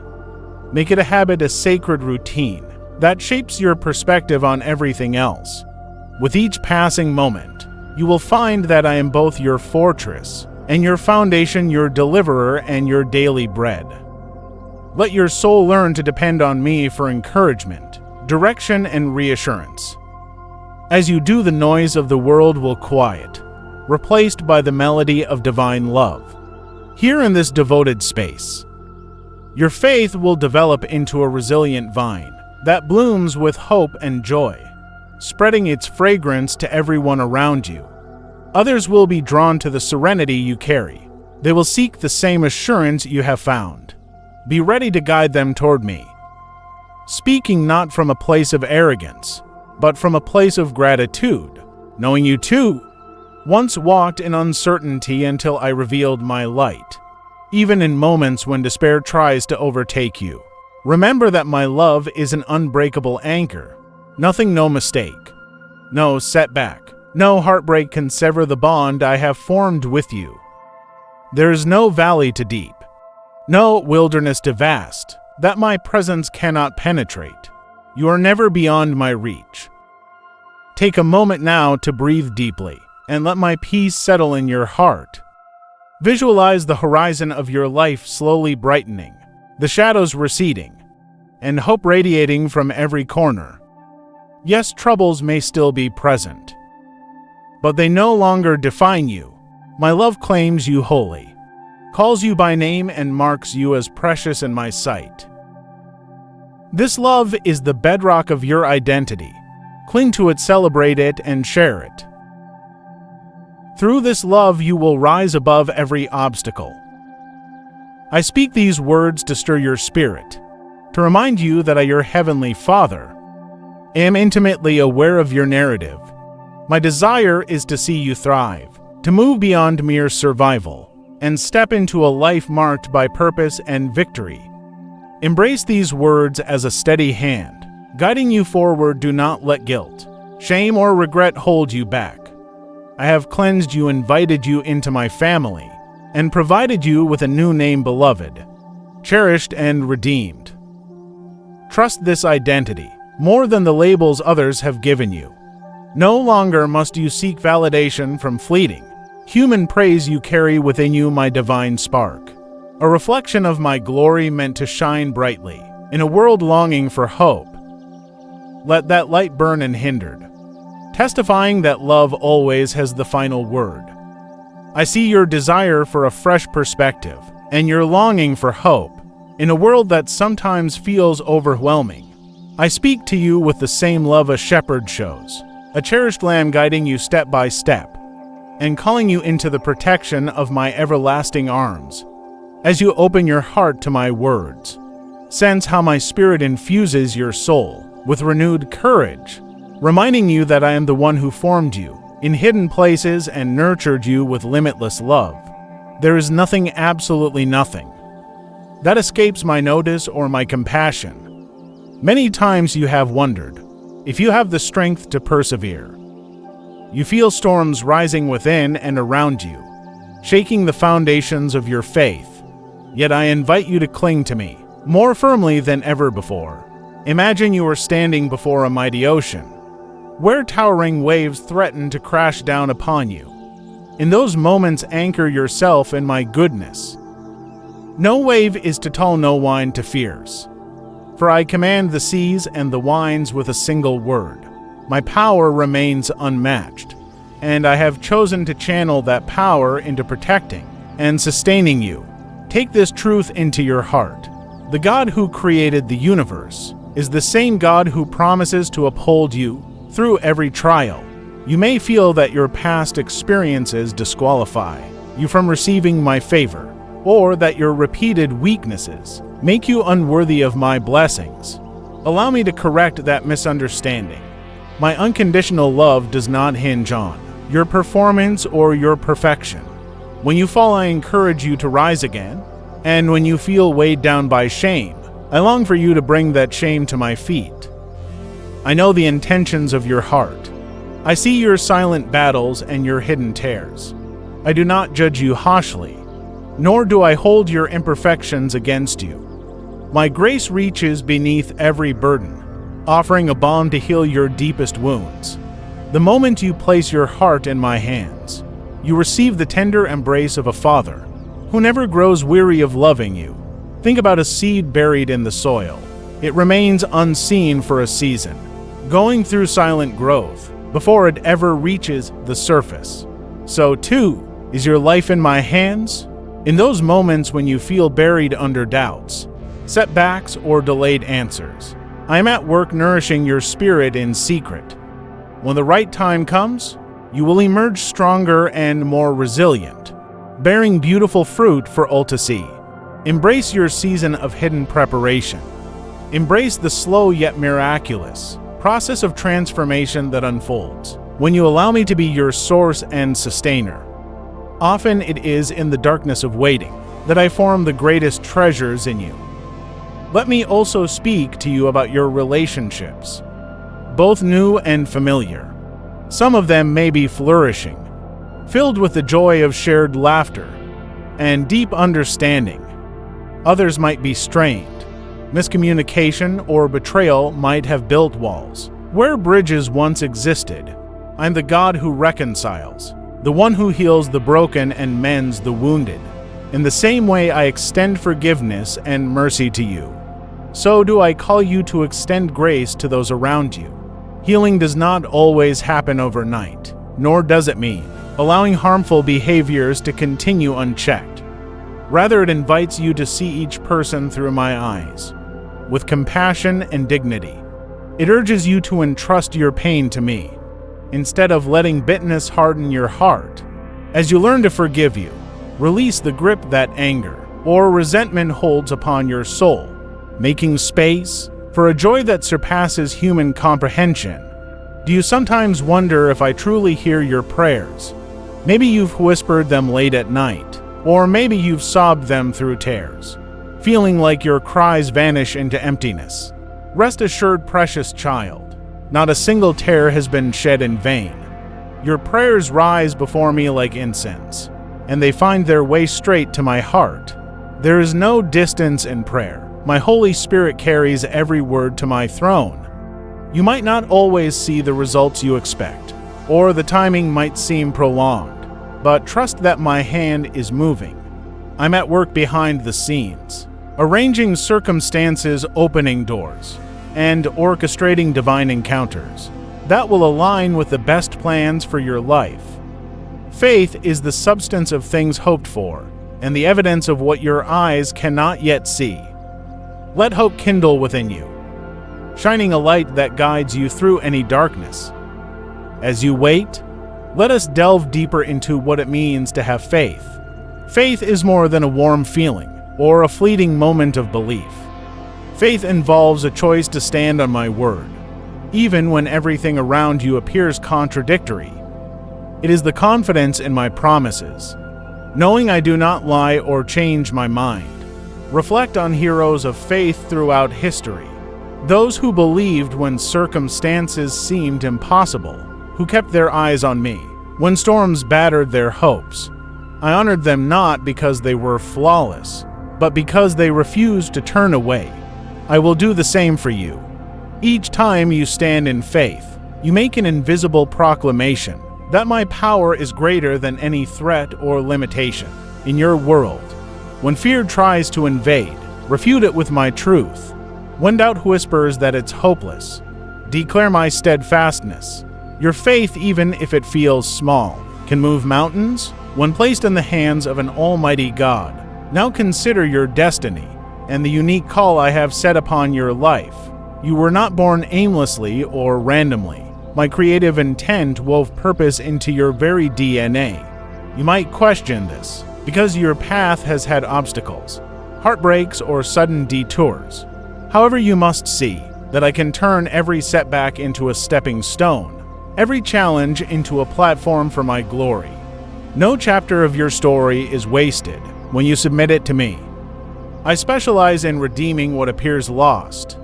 Make it a habit, a sacred routine that shapes your perspective on everything else. With each passing moment, you will find that I am both your fortress and your foundation, your deliverer and your daily bread. Let your soul learn to depend on me for encouragement, direction, and reassurance. As you do, the noise of the world will quiet, replaced by the melody of divine love. Here in this devoted space, your faith will develop into a resilient vine that blooms with hope and joy, spreading its fragrance to everyone around you. Others will be drawn to the serenity you carry. They will seek the same assurance you have found. Be ready to guide them toward me, speaking not from a place of arrogance, but from a place of gratitude, knowing you too once walked in uncertainty until I revealed my light. Even in moments when despair tries to overtake you, remember that my love is an unbreakable anchor. Nothing, no mistake, no setback, no heartbreak can sever the bond I have formed with you. There is no valley too deep, no wilderness too vast, that my presence cannot penetrate. You are never beyond my reach. Take a moment now to breathe deeply, and let my peace settle in your heart. Visualize the horizon of your life slowly brightening, the shadows receding, and hope radiating from every corner. Yes, troubles may still be present, but they no longer define you. My love claims you wholly, calls you by name, and marks you as precious in my sight. This love is the bedrock of your identity. Cling to it, celebrate it, and share it. Through this love, you will rise above every obstacle. I speak these words to stir your spirit, to remind you that I, your heavenly Father, am intimately aware of your narrative. My desire is to see you thrive, to move beyond mere survival, and step into a life marked by purpose and victory. Embrace these words as a steady hand, guiding you forward. Do not let guilt, shame, or regret hold you back. I have cleansed you, invited you into my family, and provided you with a new name, beloved, cherished, and redeemed. Trust this identity more than the labels others have given you. No longer must you seek validation from fleeting human praise. You carry within you my divine spark, a reflection of my glory meant to shine brightly in a world longing for hope. Let that light burn unhindered, testifying that love always has the final word. I see your desire for a fresh perspective and your longing for hope in a world that sometimes feels overwhelming. I speak to you with the same love a shepherd shows, a cherished lamb guiding you step by step and calling you into the protection of my everlasting arms. As you open your heart to my words, sense how my spirit infuses your soul with renewed courage, reminding you that I am the one who formed you in hidden places and nurtured you with limitless love. There is nothing, absolutely nothing, that escapes my notice or my compassion. Many times you have wondered if you have the strength to persevere. You feel storms rising within and around you, shaking the foundations of your faith. Yet I invite you to cling to me more firmly than ever before. Imagine you are standing before a mighty ocean, where towering waves threaten to crash down upon you. In those moments, anchor yourself in my goodness. No wave is too tall, no wind too fierce. For I command the seas and the winds with a single word. My power remains unmatched, and I have chosen to channel that power into protecting and sustaining you. Take this truth into your heart. The God who created the universe is the same God who promises to uphold you through every trial. You may feel that your past experiences disqualify you from receiving my favor, or that your repeated weaknesses make you unworthy of my blessings. Allow me to correct that misunderstanding. My unconditional love does not hinge on your performance or your perfection. When you fall, I encourage you to rise again, and when you feel weighed down by shame, I long for you to bring that shame to my feet. I know the intentions of your heart. I see your silent battles and your hidden tears. I do not judge you harshly, nor do I hold your imperfections against you. My grace reaches beneath every burden, offering a balm to heal your deepest wounds. The moment you place your heart in my hands, you receive the tender embrace of a father who never grows weary of loving you. Think about a seed buried in the soil. It remains unseen for a season, going through silent growth before it ever reaches the surface. So too is your life in my hands. In those moments when you feel buried under doubts, setbacks, or delayed answers, I am at work nourishing your spirit in secret. When the right time comes, you will emerge stronger and more resilient, bearing beautiful fruit for all to see. Embrace your season of hidden preparation. Embrace the slow yet miraculous process of transformation that unfolds when you allow me to be your source and sustainer. Often it is in the darkness of waiting that I form the greatest treasures in you. Let me also speak to you about your relationships, both new and familiar. Some of them may be flourishing, filled with the joy of shared laughter and deep understanding. Others might be strained. Miscommunication or betrayal might have built walls where bridges once existed. I'm the God who reconciles, the one who heals the broken and mends the wounded. In the same way I extend forgiveness and mercy to you, so do I call you to extend grace to those around you. Healing does not always happen overnight, nor does it mean allowing harmful behaviors to continue unchecked. Rather, it invites you to see each person through my eyes, with compassion and dignity. It urges you to entrust your pain to me, instead of letting bitterness harden your heart. As you learn to forgive you, release the grip that anger or resentment holds upon your soul, making space for a joy that surpasses human comprehension. Do you sometimes wonder if I truly hear your prayers? Maybe you've whispered them late at night, or maybe you've sobbed them through tears, feeling like your cries vanish into emptiness. Rest assured, precious child, not a single tear has been shed in vain. Your prayers rise before me like incense, and they find their way straight to my heart. There is no distance in prayer. My Holy Spirit carries every word to my throne. You might not always see the results you expect, or the timing might seem prolonged, but trust that my hand is moving. I'm at work behind the scenes, arranging circumstances, opening doors, and orchestrating divine encounters that will align with the best plans for your life. Faith is the substance of things hoped for, and the evidence of what your eyes cannot yet see. Let hope kindle within you, shining a light that guides you through any darkness. As you wait, let us delve deeper into what it means to have faith. Faith is more than a warm feeling or a fleeting moment of belief. Faith involves a choice to stand on my word, even when everything around you appears contradictory. It is the confidence in my promises, knowing I do not lie or change my mind. Reflect on heroes of faith throughout history, those who believed when circumstances seemed impossible, who kept their eyes on me when storms battered their hopes. I honored them not because they were flawless, but because they refused to turn away. I will do the same for you. Each time you stand in faith, you make an invisible proclamation that my power is greater than any threat or limitation in your world. When fear tries to invade, refute it with my truth. When doubt whispers that it's hopeless, declare my steadfastness. Your faith, even if it feels small, can move mountains when placed in the hands of an almighty God. Now consider your destiny and the unique call I have set upon your life. You were not born aimlessly or randomly. My creative intent wove purpose into your very DNA. You might question this, because your path has had obstacles, heartbreaks, or sudden detours. However, you must see that I can turn every setback into a stepping stone, every challenge into a platform for my glory. No chapter of your story is wasted when you submit it to me. I specialize in redeeming what appears lost.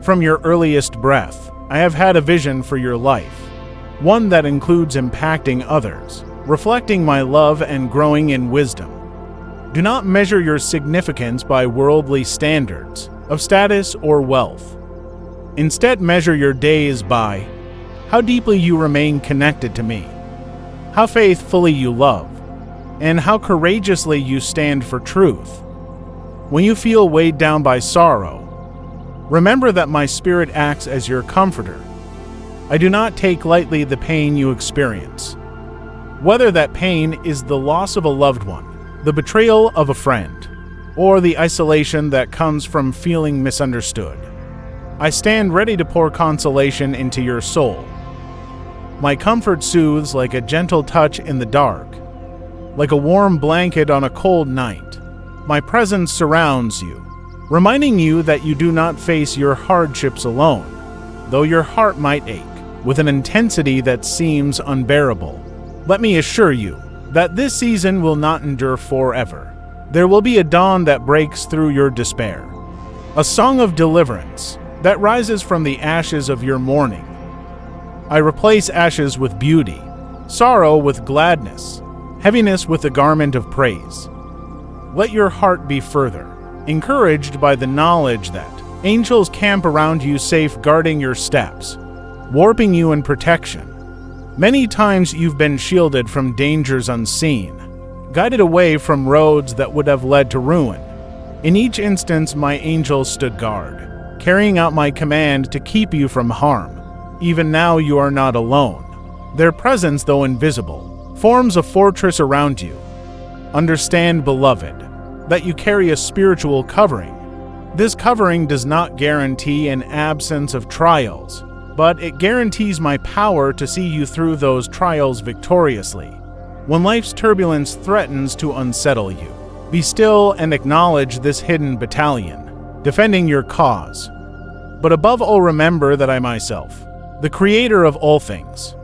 From your earliest breath, I have had a vision for your life, one that includes impacting others, reflecting my love and growing in wisdom. Do not measure your significance by worldly standards of status or wealth. Instead, measure your days by how deeply you remain connected to me, how faithfully you love, and how courageously you stand for truth. When you feel weighed down by sorrow, remember that my spirit acts as your comforter. I do not take lightly the pain you experience. Whether that pain is the loss of a loved one, the betrayal of a friend, or the isolation that comes from feeling misunderstood, I stand ready to pour consolation into your soul. My comfort soothes like a gentle touch in the dark, like a warm blanket on a cold night. My presence surrounds you, reminding you that you do not face your hardships alone, though your heart might ache with an intensity that seems unbearable. Let me assure you that this season will not endure forever. There will be a dawn that breaks through your despair, a song of deliverance that rises from the ashes of your mourning. I replace ashes with beauty, sorrow with gladness, heaviness with the garment of praise. Let your heart be further encouraged by the knowledge that angels camp around you, safeguarding your steps, warping you in protection. Many times you've been shielded from dangers unseen, guided away from roads that would have led to ruin. In each instance, my angels stood guard, carrying out my command to keep you from harm. Even now, you are not alone. Their presence, though invisible, forms a fortress around you. Understand, beloved, that you carry a spiritual covering. This covering does not guarantee an absence of trials, but it guarantees my power to see you through those trials victoriously. When life's turbulence threatens to unsettle you, be still and acknowledge this hidden battalion, defending your cause. But above all, remember that I myself, the creator of all things,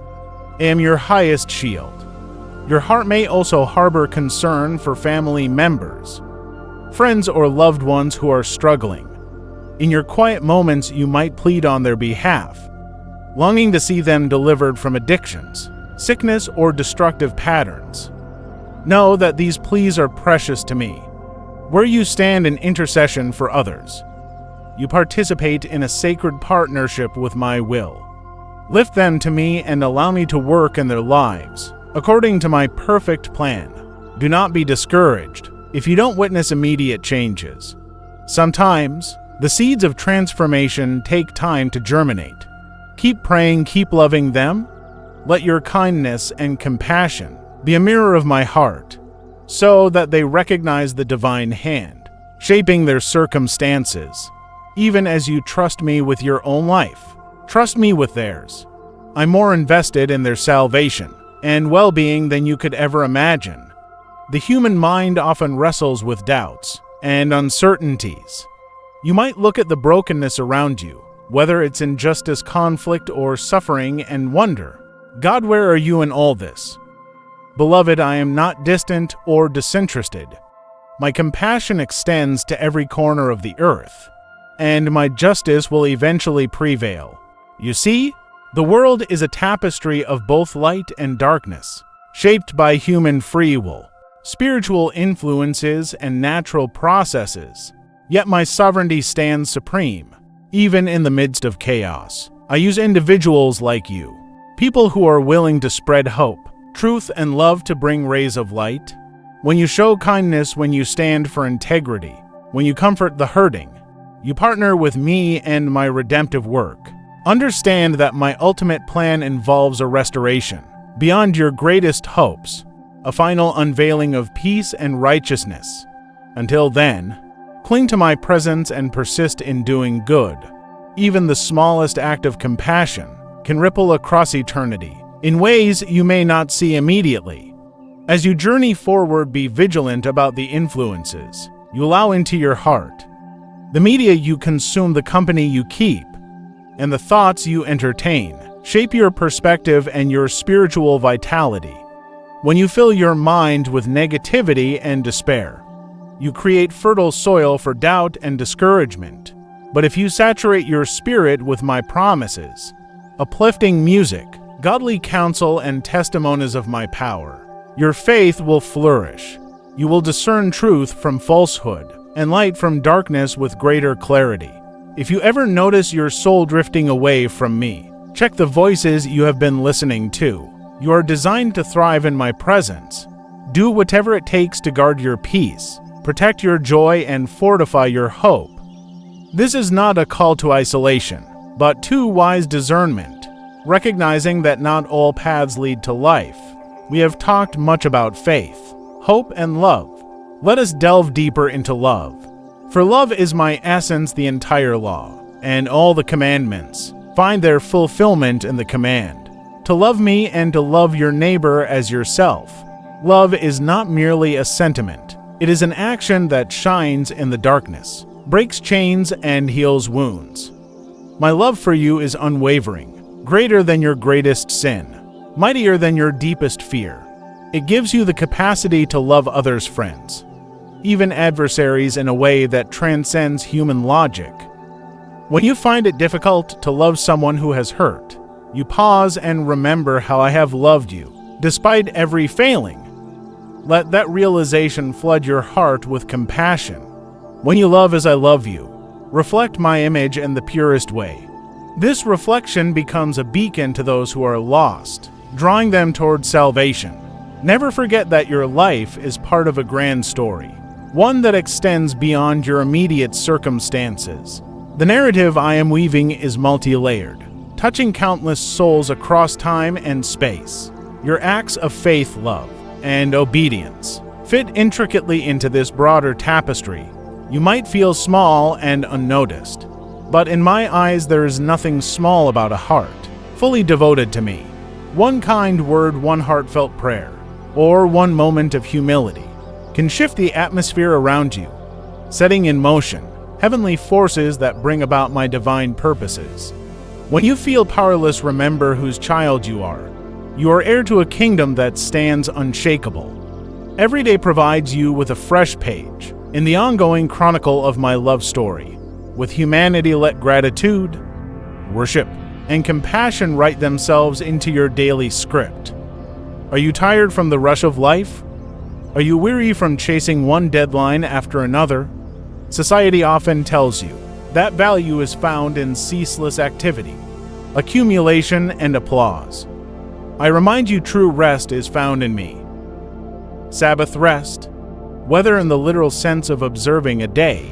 am your highest shield. Your heart may also harbor concern for family members, friends, or loved ones who are struggling. In your quiet moments, you might plead on their behalf, longing to see them delivered from addictions, sickness, or destructive patterns. Know that these pleas are precious to me. Where you stand in intercession for others, you participate in a sacred partnership with my will. Lift them to me and allow me to work in their lives according to my perfect plan. Do not be discouraged if you don't witness immediate changes. Sometimes, the seeds of transformation take time to germinate. Keep praying, keep loving them. Let your kindness and compassion be a mirror of my heart, so that they recognize the divine hand, shaping their circumstances. Even as you trust me with your own life, trust me with theirs. I'm more invested in their salvation and well-being than you could ever imagine. The human mind often wrestles with doubts and uncertainties. You might look at the brokenness around you, whether it's injustice, conflict, or suffering, and wonder, God, where are you in all this? Beloved, I am not distant or disinterested. My compassion extends to every corner of the earth, and my justice will eventually prevail. You see, the world is a tapestry of both light and darkness, shaped by human free will, spiritual influences, and natural processes. Yet my sovereignty stands supreme, even in the midst of chaos. I use individuals like you, people who are willing to spread hope, truth, and love to bring rays of light. When you show kindness, when you stand for integrity, when you comfort the hurting, you partner with me and my redemptive work. Understand that my ultimate plan involves a restoration beyond your greatest hopes, a final unveiling of peace and righteousness. Until then, cling to my presence and persist in doing good. Even the smallest act of compassion can ripple across eternity in ways you may not see immediately. As you journey forward, be vigilant about the influences you allow into your heart, the media you consume, the company you keep, and the thoughts you entertain shape your perspective and your spiritual vitality. When you fill your mind with negativity and despair, you create fertile soil for doubt and discouragement. But if you saturate your spirit with my promises, uplifting music, godly counsel, and testimonies of my power, your faith will flourish. You will discern truth from falsehood and light from darkness with greater clarity. If you ever notice your soul drifting away from me, check the voices you have been listening to. You are designed to thrive in my presence. Do whatever it takes to guard your peace, protect your joy, and fortify your hope. This is not a call to isolation, but to wise discernment, recognizing that not all paths lead to life. We have talked much about faith, hope, and love. Let us delve deeper into love. For love is my essence, the entire law, and all the commandments find their fulfillment in the command to love me and to love your neighbor as yourself. Love is not merely a sentiment. It is an action that shines in the darkness, breaks chains, and heals wounds. My love for you is unwavering, greater than your greatest sin, mightier than your deepest fear. It gives you the capacity to love others' friends, even adversaries, in a way that transcends human logic. When you find it difficult to love someone who has hurt, you pause and remember how I have loved you, despite every failing. Let that realization flood your heart with compassion. When you love as I love you, reflect my image in the purest way. This reflection becomes a beacon to those who are lost, drawing them toward salvation. Never forget that your life is part of a grand story, one that extends beyond your immediate circumstances. The narrative I am weaving is multi-layered, touching countless souls across time and space. Your acts of faith, love, and obedience fit intricately into this broader tapestry. You might feel small and unnoticed, but in my eyes there is nothing small about a heart fully devoted to me. One kind word, one heartfelt prayer, or one moment of humility can shift the atmosphere around you, setting in motion heavenly forces that bring about my divine purposes. When you feel powerless, remember whose child you are. You are heir to a kingdom that stands unshakable. Every day provides you with a fresh page in the ongoing chronicle of my love story. With humanity, let gratitude, worship, and compassion write themselves into your daily script. Are you tired from the rush of life? Are you weary from chasing one deadline after another? Society often tells you that value is found in ceaseless activity, accumulation, and applause. I remind you, true rest is found in me. Sabbath rest, whether in the literal sense of observing a day,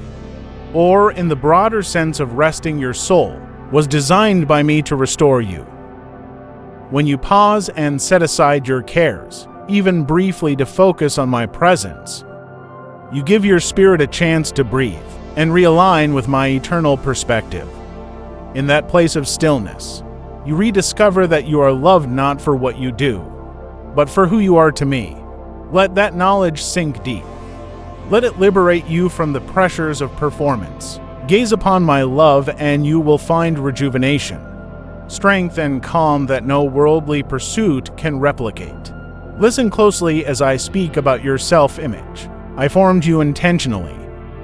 or in the broader sense of resting your soul, was designed by me to restore you. When you pause and set aside your cares, even briefly, to focus on my presence, you give your spirit a chance to breathe and realign with my eternal perspective. In that place of stillness, you rediscover that you are loved not for what you do, but for who you are to me. Let that knowledge sink deep. Let it liberate you from the pressures of performance. Gaze upon my love and you will find rejuvenation, strength, and calm that no worldly pursuit can replicate. Listen closely as I speak about your self-image. I formed you intentionally,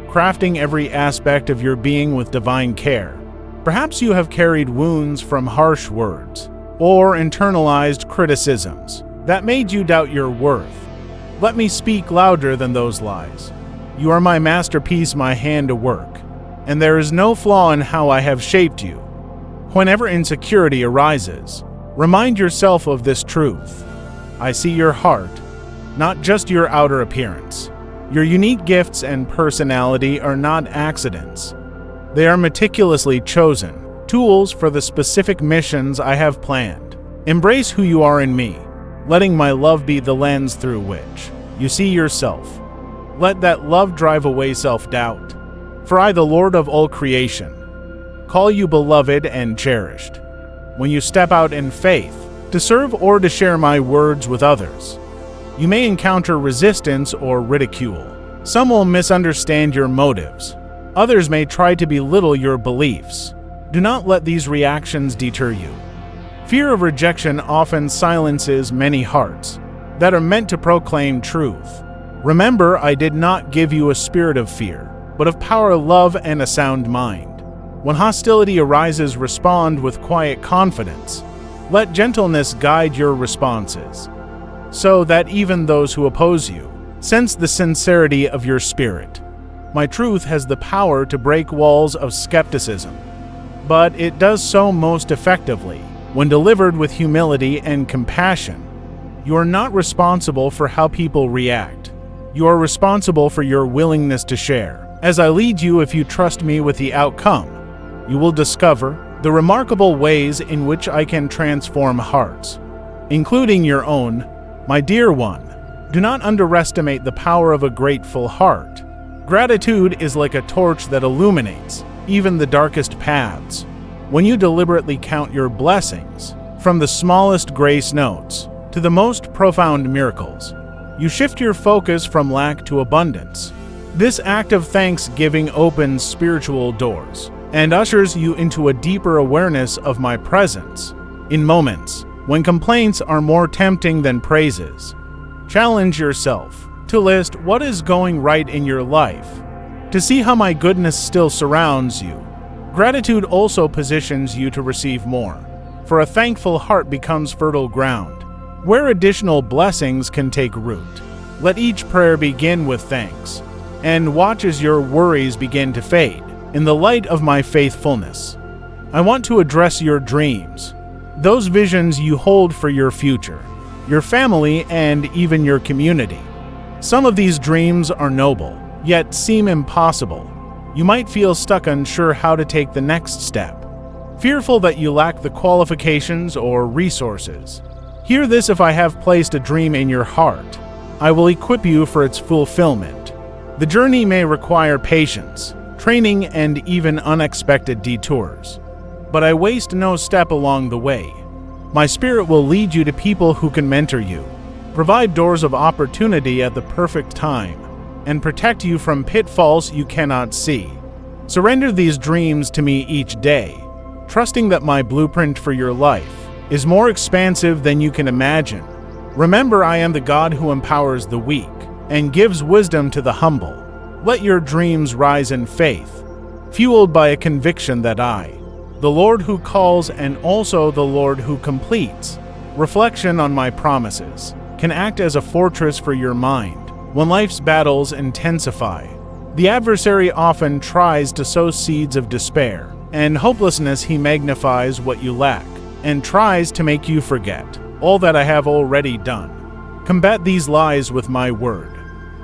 crafting every aspect of your being with divine care. Perhaps you have carried wounds from harsh words or internalized criticisms that made you doubt your worth. Let me speak louder than those lies. You are my masterpiece, my handiwork, and there is no flaw in how I have shaped you. Whenever insecurity arises, remind yourself of this truth. I see your heart, not just your outer appearance. Your unique gifts and personality are not accidents. They are meticulously chosen, tools for the specific missions I have planned. Embrace who you are in me, letting my love be the lens through which you see yourself. Let that love drive away self-doubt. For I, the Lord of all creation, call you beloved and cherished. When you step out in faith, to serve or to share my words with others, You may encounter resistance or ridicule. Some will misunderstand your motives. Others may try to belittle your beliefs. Do not let these reactions deter you. Fear of rejection often silences many hearts that are meant to proclaim truth. Remember, I did not give you a spirit of fear, but of power, love, and a sound mind. When hostility arises, respond with quiet confidence. Let gentleness guide your responses, so that even those who oppose you sense the sincerity of your spirit. My truth has the power to break walls of skepticism, but it does so most effectively when delivered with humility and compassion. You are not responsible for how people react. You are responsible for your willingness to share. As I lead you, if you trust me with the outcome, you will discover the remarkable ways in which I can transform hearts, including your own. My dear one, do not underestimate the power of a grateful heart. Gratitude is like a torch that illuminates even the darkest paths. When you deliberately count your blessings, from the smallest grace notes to the most profound miracles, you shift your focus from lack to abundance. This act of thanksgiving opens spiritual doors and ushers you into a deeper awareness of my presence. In moments when complaints are more tempting than praises, challenge yourself to list what is going right in your life, to see how my goodness still surrounds you. Gratitude also positions you to receive more, for a thankful heart becomes fertile ground, where additional blessings can take root. Let each prayer begin with thanks, and watch as your worries begin to fade in the light of my faithfulness. I want to address your dreams, those visions you hold for your future, your family, and even your community. Some of these dreams are noble, yet seem impossible. You might feel stuck, unsure how to take the next step, fearful that you lack the qualifications or resources. Hear this: if I have placed a dream in your heart, I will equip you for its fulfillment. The journey may require patience, training, and even unexpected detours, but I waste no step along the way. My spirit will lead you to people who can mentor you, provide doors of opportunity at the perfect time, and protect you from pitfalls you cannot see. Surrender these dreams to me each day, trusting that my blueprint for your life is more expansive than you can imagine. Remember, I am the God who empowers the weak and gives wisdom to the humble. Let your dreams rise in faith, fueled by a conviction that I, the Lord who calls and also the Lord who completes. Reflection on my promises can act as a fortress for your mind. When life's battles intensify, the adversary often tries to sow seeds of despair and hopelessness. He magnifies what you lack and tries to make you forget all that I have already done. Combat these lies with my word.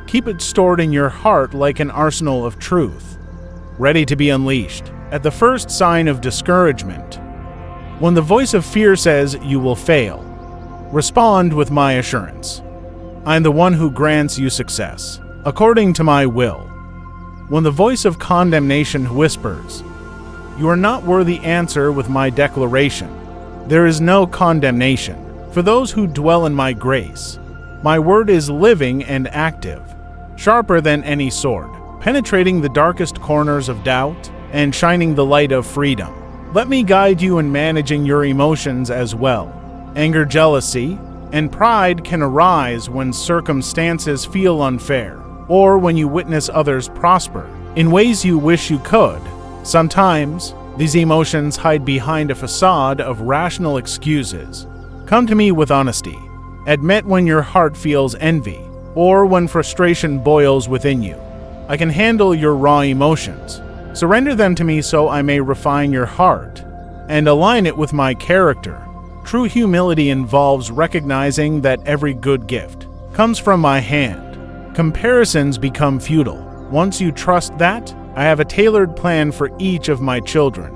Keep it stored in your heart like an arsenal of truth, ready to be unleashed at the first sign of discouragement. When the voice of fear says you will fail, respond with my assurance. I am the one who grants you success, according to my will. When the voice of condemnation whispers, you are not worthy, answer with my declaration. There is no condemnation for those who dwell in my grace. My word is living and active, sharper than any sword, penetrating the darkest corners of doubt and shining the light of freedom. Let me guide you in managing your emotions as well. Anger, jealousy, and pride can arise when circumstances feel unfair, or when you witness others prosper in ways you wish you could. Sometimes, these emotions hide behind a facade of rational excuses. Come to me with honesty. Admit when your heart feels envy, or when frustration boils within you. I can handle your raw emotions. Surrender them to me so I may refine your heart and align it with my character. True humility involves recognizing that every good gift comes from my hand. Comparisons become futile once you trust that I have a tailored plan for each of my children.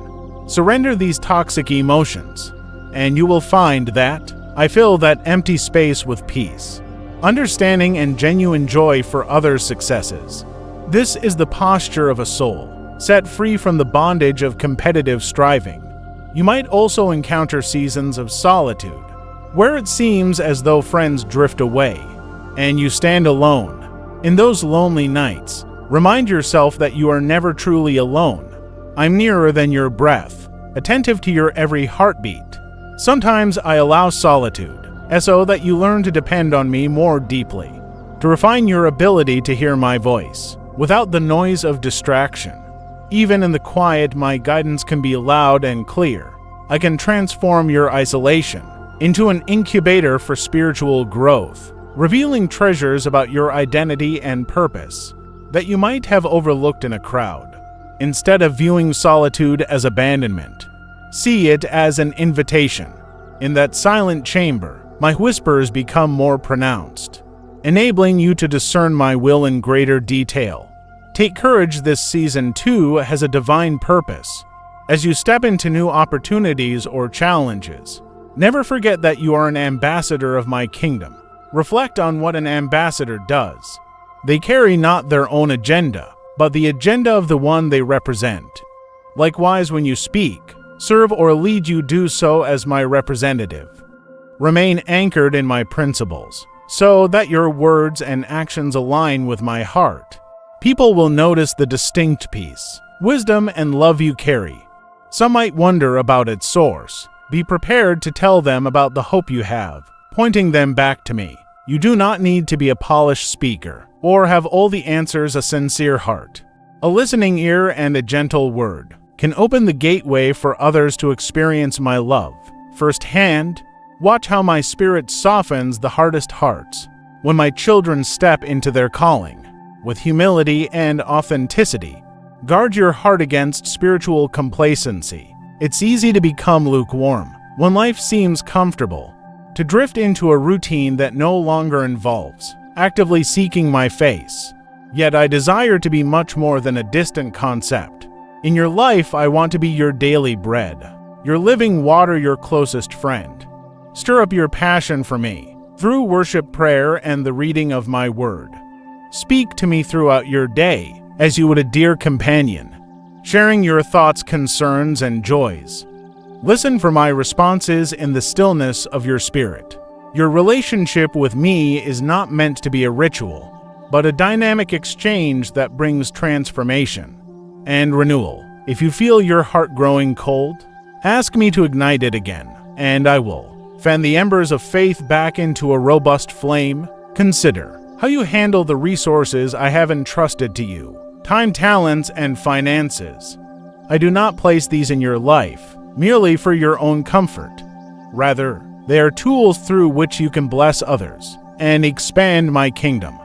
Surrender these toxic emotions, and you will find that I fill that empty space with peace, understanding, and genuine joy for others' successes. This is the posture of a soul set free from the bondage of competitive striving. You might also encounter seasons of solitude, where it seems as though friends drift away, and you stand alone. In those lonely nights, remind yourself that you are never truly alone. I'm nearer than your breath, attentive to your every heartbeat. Sometimes I allow solitude, so that you learn to depend on me more deeply, to refine your ability to hear my voice, without the noise of distraction. Even in the quiet, my guidance can be loud and clear. I can transform your isolation into an incubator for spiritual growth, revealing treasures about your identity and purpose that you might have overlooked in a crowd. Instead of viewing solitude as abandonment, see it as an invitation. In that silent chamber, my whispers become more pronounced, enabling you to discern my will in greater detail. Take courage, this season too has a divine purpose. As you step into new opportunities or challenges, never forget that you are an ambassador of my kingdom. Reflect on what an ambassador does. They carry not their own agenda, but the agenda of the one they represent. Likewise, when you speak, serve or lead, you do so as my representative. Remain anchored in my principles, so that your words and actions align with my heart. People will notice the distinct peace, wisdom, and love you carry. Some might wonder about its source. Be prepared to tell them about the hope you have, pointing them back to me. You do not need to be a polished speaker, or have all the answers. A sincere heart, a listening ear, and a gentle word can open the gateway for others to experience my love firsthand. Watch how my spirit softens the hardest hearts when my children step into their calling. With humility and authenticity, guard your heart against spiritual complacency. It's easy to become lukewarm when life seems comfortable, to drift into a routine that no longer involves actively seeking my face. Yet I desire to be much more than a distant concept. In your life, I want to be your daily bread, your living water, your closest friend. Stir up your passion for me through worship, prayer, and the reading of my word. Speak to me throughout your day as you would a dear companion, sharing your thoughts, concerns, and joys. Listen for my responses in the stillness of your spirit. Your relationship with me is not meant to be a ritual, but a dynamic exchange that brings transformation and renewal. If you feel your heart growing cold, ask me to ignite it again, and I will fan the embers of faith back into a robust flame. Consider how you handle the resources I have entrusted to you: time, talents, and finances. I do not place these in your life merely for your own comfort. Rather, they are tools through which you can bless others and expand my kingdom.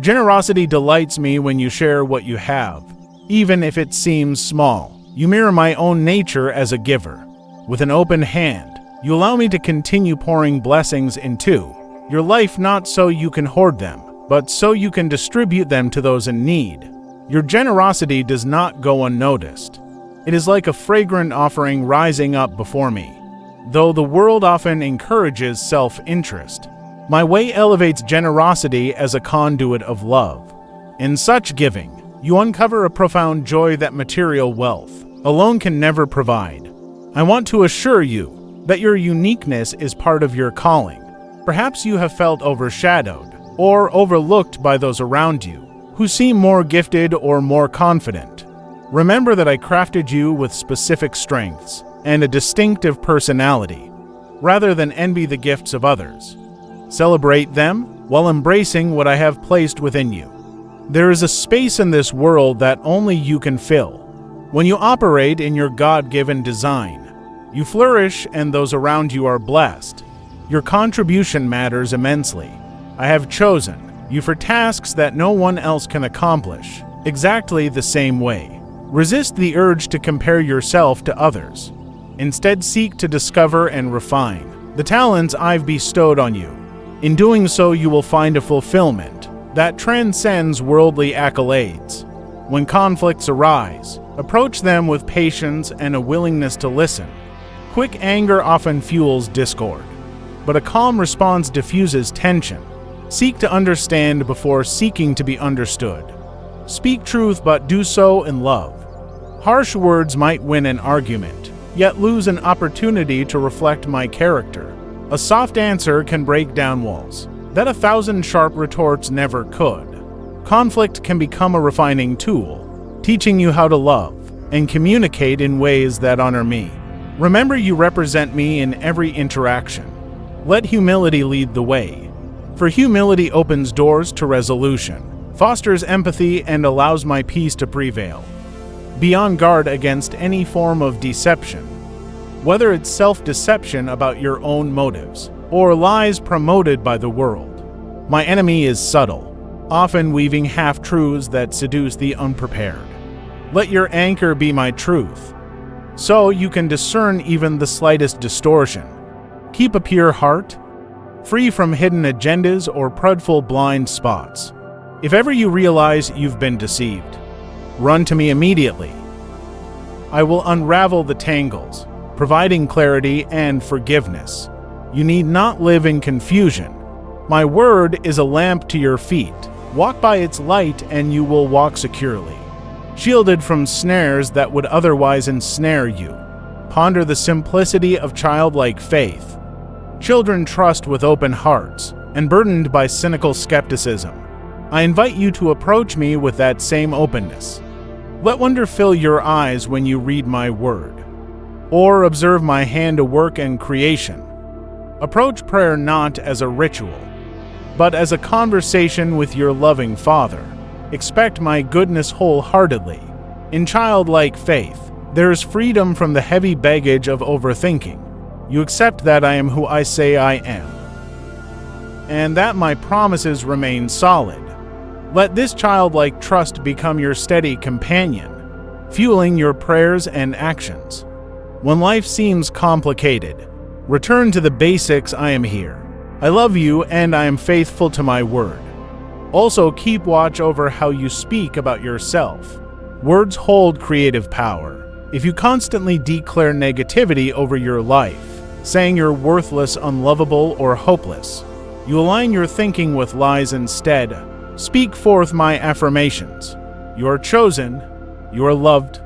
Generosity delights me when you share what you have, even if it seems small. You mirror my own nature as a giver. With an open hand, you allow me to continue pouring blessings into your life, not so you can hoard them, but so you can distribute them to those in need. Your generosity does not go unnoticed. It is like a fragrant offering rising up before me. Though the world often encourages self-interest, my way elevates generosity as a conduit of love. In such giving, you uncover a profound joy that material wealth alone can never provide. I want to assure you that your uniqueness is part of your calling. Perhaps you have felt overshadowed or overlooked by those around you who seem more gifted or more confident. Remember that I crafted you with specific strengths and a distinctive personality. Rather than envy the gifts of others, celebrate them while embracing what I have placed within you. There is a space in this world that only you can fill. When you operate in your God-given design, you flourish and those around you are blessed. Your contribution matters immensely. I have chosen you for tasks that no one else can accomplish exactly the same way. Resist the urge to compare yourself to others. Instead, seek to discover and refine the talents I've bestowed on you. In doing so, you will find a fulfillment that transcends worldly accolades. When conflicts arise, approach them with patience and a willingness to listen. Quick anger often fuels discord, but a calm response diffuses tension. Seek to understand before seeking to be understood. Speak truth, but do so in love. Harsh words might win an argument, yet lose an opportunity to reflect my character. A soft answer can break down walls that 1,000 sharp retorts never could. Conflict can become a refining tool, teaching you how to love and communicate in ways that honor me. Remember, you represent me in every interaction. Let humility lead the way, for humility opens doors to resolution, fosters empathy, and allows my peace to prevail. Be on guard against any form of deception, whether it's self-deception about your own motives or lies promoted by the world. My enemy is subtle, often weaving half-truths that seduce the unprepared. Let your anchor be my truth, so you can discern even the slightest distortion. Keep a pure heart, free from hidden agendas or prideful blind spots. If ever you realize you've been deceived, run to me immediately. I will unravel the tangles, providing clarity and forgiveness. You need not live in confusion. My word is a lamp to your feet. Walk by its light and you will walk securely, shielded from snares that would otherwise ensnare you. Ponder the simplicity of childlike faith. Children trust with open hearts, and burdened by cynical skepticism. I invite you to approach me with that same openness. Let wonder fill your eyes when you read my word, or observe my handiwork and creation. Approach prayer not as a ritual, but as a conversation with your loving Father. Expect my goodness wholeheartedly. In childlike faith, there is freedom from the heavy baggage of overthinking. You accept that I am who I say I am, and that my promises remain solid. Let this childlike trust become your steady companion, fueling your prayers and actions. When life seems complicated, return to the basics. I am here. I love you and I am faithful to my word. Also, keep watch over how you speak about yourself. Words hold creative power. If you constantly declare negativity over your life, saying you're worthless, unlovable, or hopeless, you align your thinking with lies instead. Speak forth my affirmations. You are chosen. You are loved.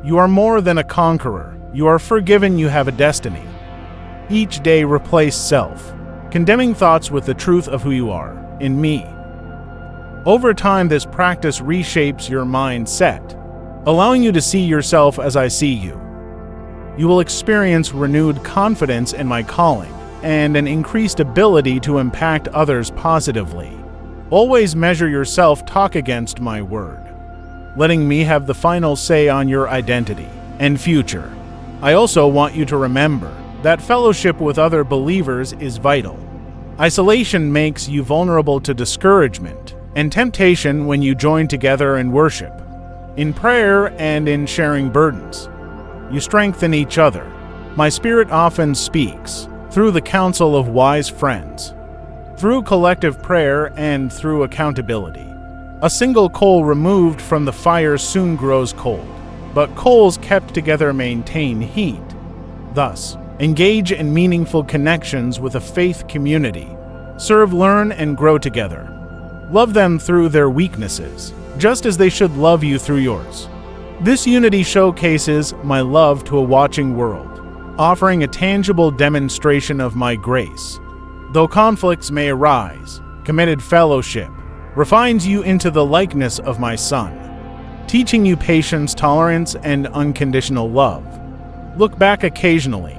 You are more than a conqueror. You are forgiven. You have a destiny. Each day replace self-condemning thoughts with the truth of who you are in me. Over time, this practice reshapes your mindset, allowing you to see yourself as I see you. You will experience renewed confidence in my calling and an increased ability to impact others positively. Always measure your self-talk against my word, letting me have the final say on your identity and future. I also want you to remember that fellowship with other believers is vital. Isolation makes you vulnerable to discouragement and temptation when you join together in worship, in prayer, and in sharing burdens. You strengthen each other. My spirit often speaks through the counsel of wise friends, through collective prayer, and through accountability. A single coal removed from the fire soon grows cold, but coals kept together maintain heat. Thus, engage in meaningful connections with a faith community. Serve, learn, and grow together. Love them through their weaknesses, just as they should love you through yours. This unity showcases my love to a watching world, offering a tangible demonstration of my grace. Though conflicts may arise, committed fellowship refines you into the likeness of my Son, teaching you patience, tolerance, and unconditional love. Look back occasionally,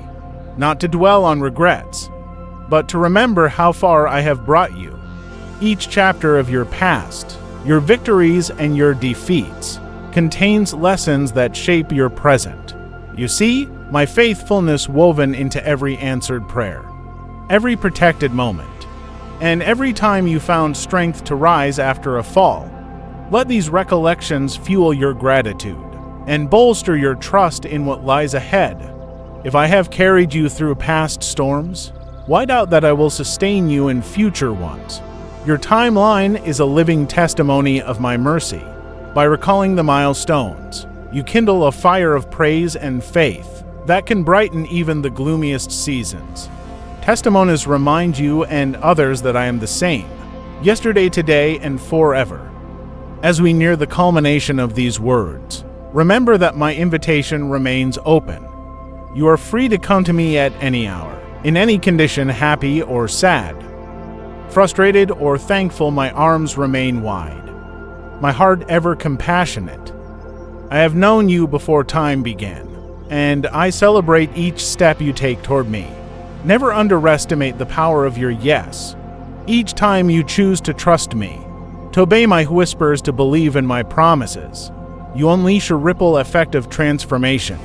not to dwell on regrets, but to remember how far I have brought you. Each chapter of your past, your victories and your defeats, contains lessons that shape your present. You see, my faithfulness woven into every answered prayer, every protected moment, and every time you found strength to rise after a fall. Let these recollections fuel your gratitude and bolster your trust in what lies ahead. If I have carried you through past storms, why doubt that I will sustain you in future ones? Your timeline is a living testimony of my mercy. By recalling the milestones, you kindle a fire of praise and faith that can brighten even the gloomiest seasons. Testimonies remind you and others that I am the same, yesterday, today, and forever. As we near the culmination of these words, remember that my invitation remains open. You are free to come to me at any hour, in any condition, happy or sad. Frustrated or thankful, my arms remain wide, my heart ever compassionate. I have known you before time began, and I celebrate each step you take toward me. Never underestimate the power of your yes. Each time you choose to trust me, to obey my whispers, to believe in my promises, you unleash a ripple effect of transformation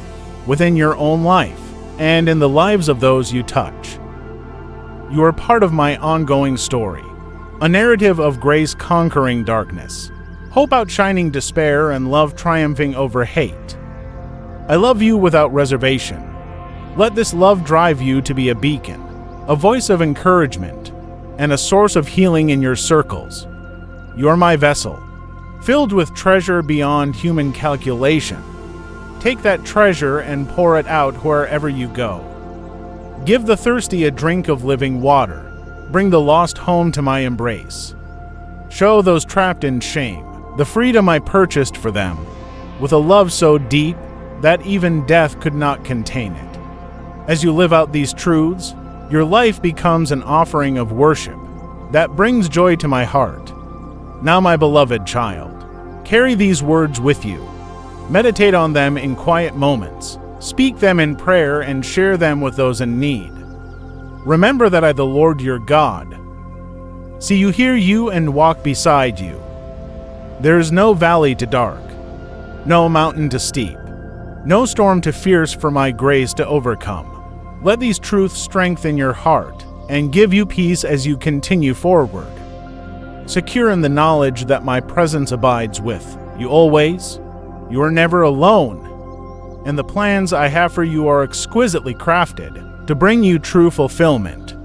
within your own life and in the lives of those you touch. You are part of my ongoing story, a narrative of grace conquering darkness, hope outshining despair, and love triumphing over hate. I love you without reservation. Let this love drive you to be a beacon, a voice of encouragement, and a source of healing in your circles. You are my vessel, filled with treasure beyond human calculation. Take that treasure and pour it out wherever you go. Give the thirsty a drink of living water. Bring the lost home to my embrace. Show those trapped in shame the freedom I purchased for them, with a love so deep that even death could not contain it. As you live out these truths, your life becomes an offering of worship that brings joy to my heart. Now, my beloved child, carry these words with you. Meditate on them in quiet moments. Speak them in prayer and share them with those in need. Remember that I, the Lord your God, see you, hear you, and walk beside you. There is no valley too dark, no mountain too steep, no storm too fierce for my grace to overcome. Let these truths strengthen your heart and give you peace as you continue forward, secure in the knowledge that my presence abides with you always. You are never alone, and the plans I have for you are exquisitely crafted to bring you true fulfillment,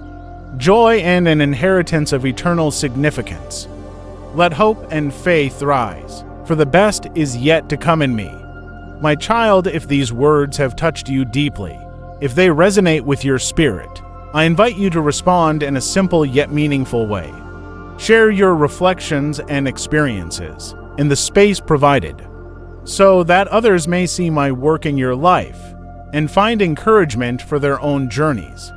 joy, and an inheritance of eternal significance. Let hope and faith rise, for the best is yet to come in me. My child, if these words have touched you deeply, if they resonate with your spirit, I invite you to respond in a simple yet meaningful way. Share your reflections and experiences in the space provided, so that others may see my work in your life and find encouragement for their own journeys.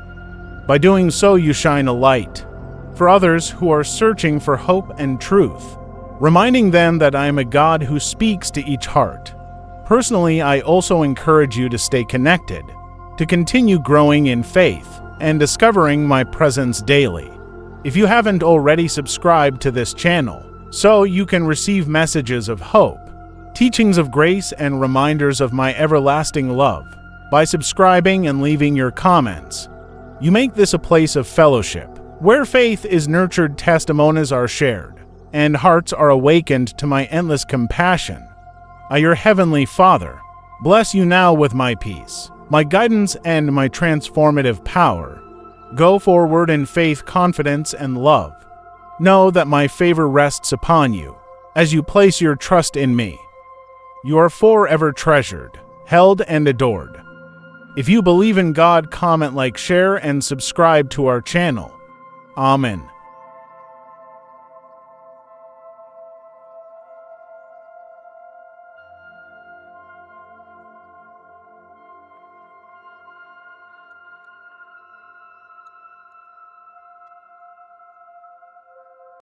By doing so, you shine a light for others who are searching for hope and truth, reminding them that I am a God who speaks to each heart. Personally, I also encourage you to stay connected, to continue growing in faith and discovering my presence daily. If you haven't already subscribed to this channel, so you can receive messages of hope, teachings of grace, and reminders of my everlasting love, by subscribing and leaving your comments, you make this a place of fellowship, where faith is nurtured, testimonies are shared, and hearts are awakened to my endless compassion. I, your heavenly Father, bless you now with my peace, my guidance, and my transformative power. Go forward in faith, confidence, and love. Know that my favor rests upon you as you place your trust in me. You are forever treasured, held, and adored. If you believe in God, comment, like, share, and subscribe to our channel. Amen.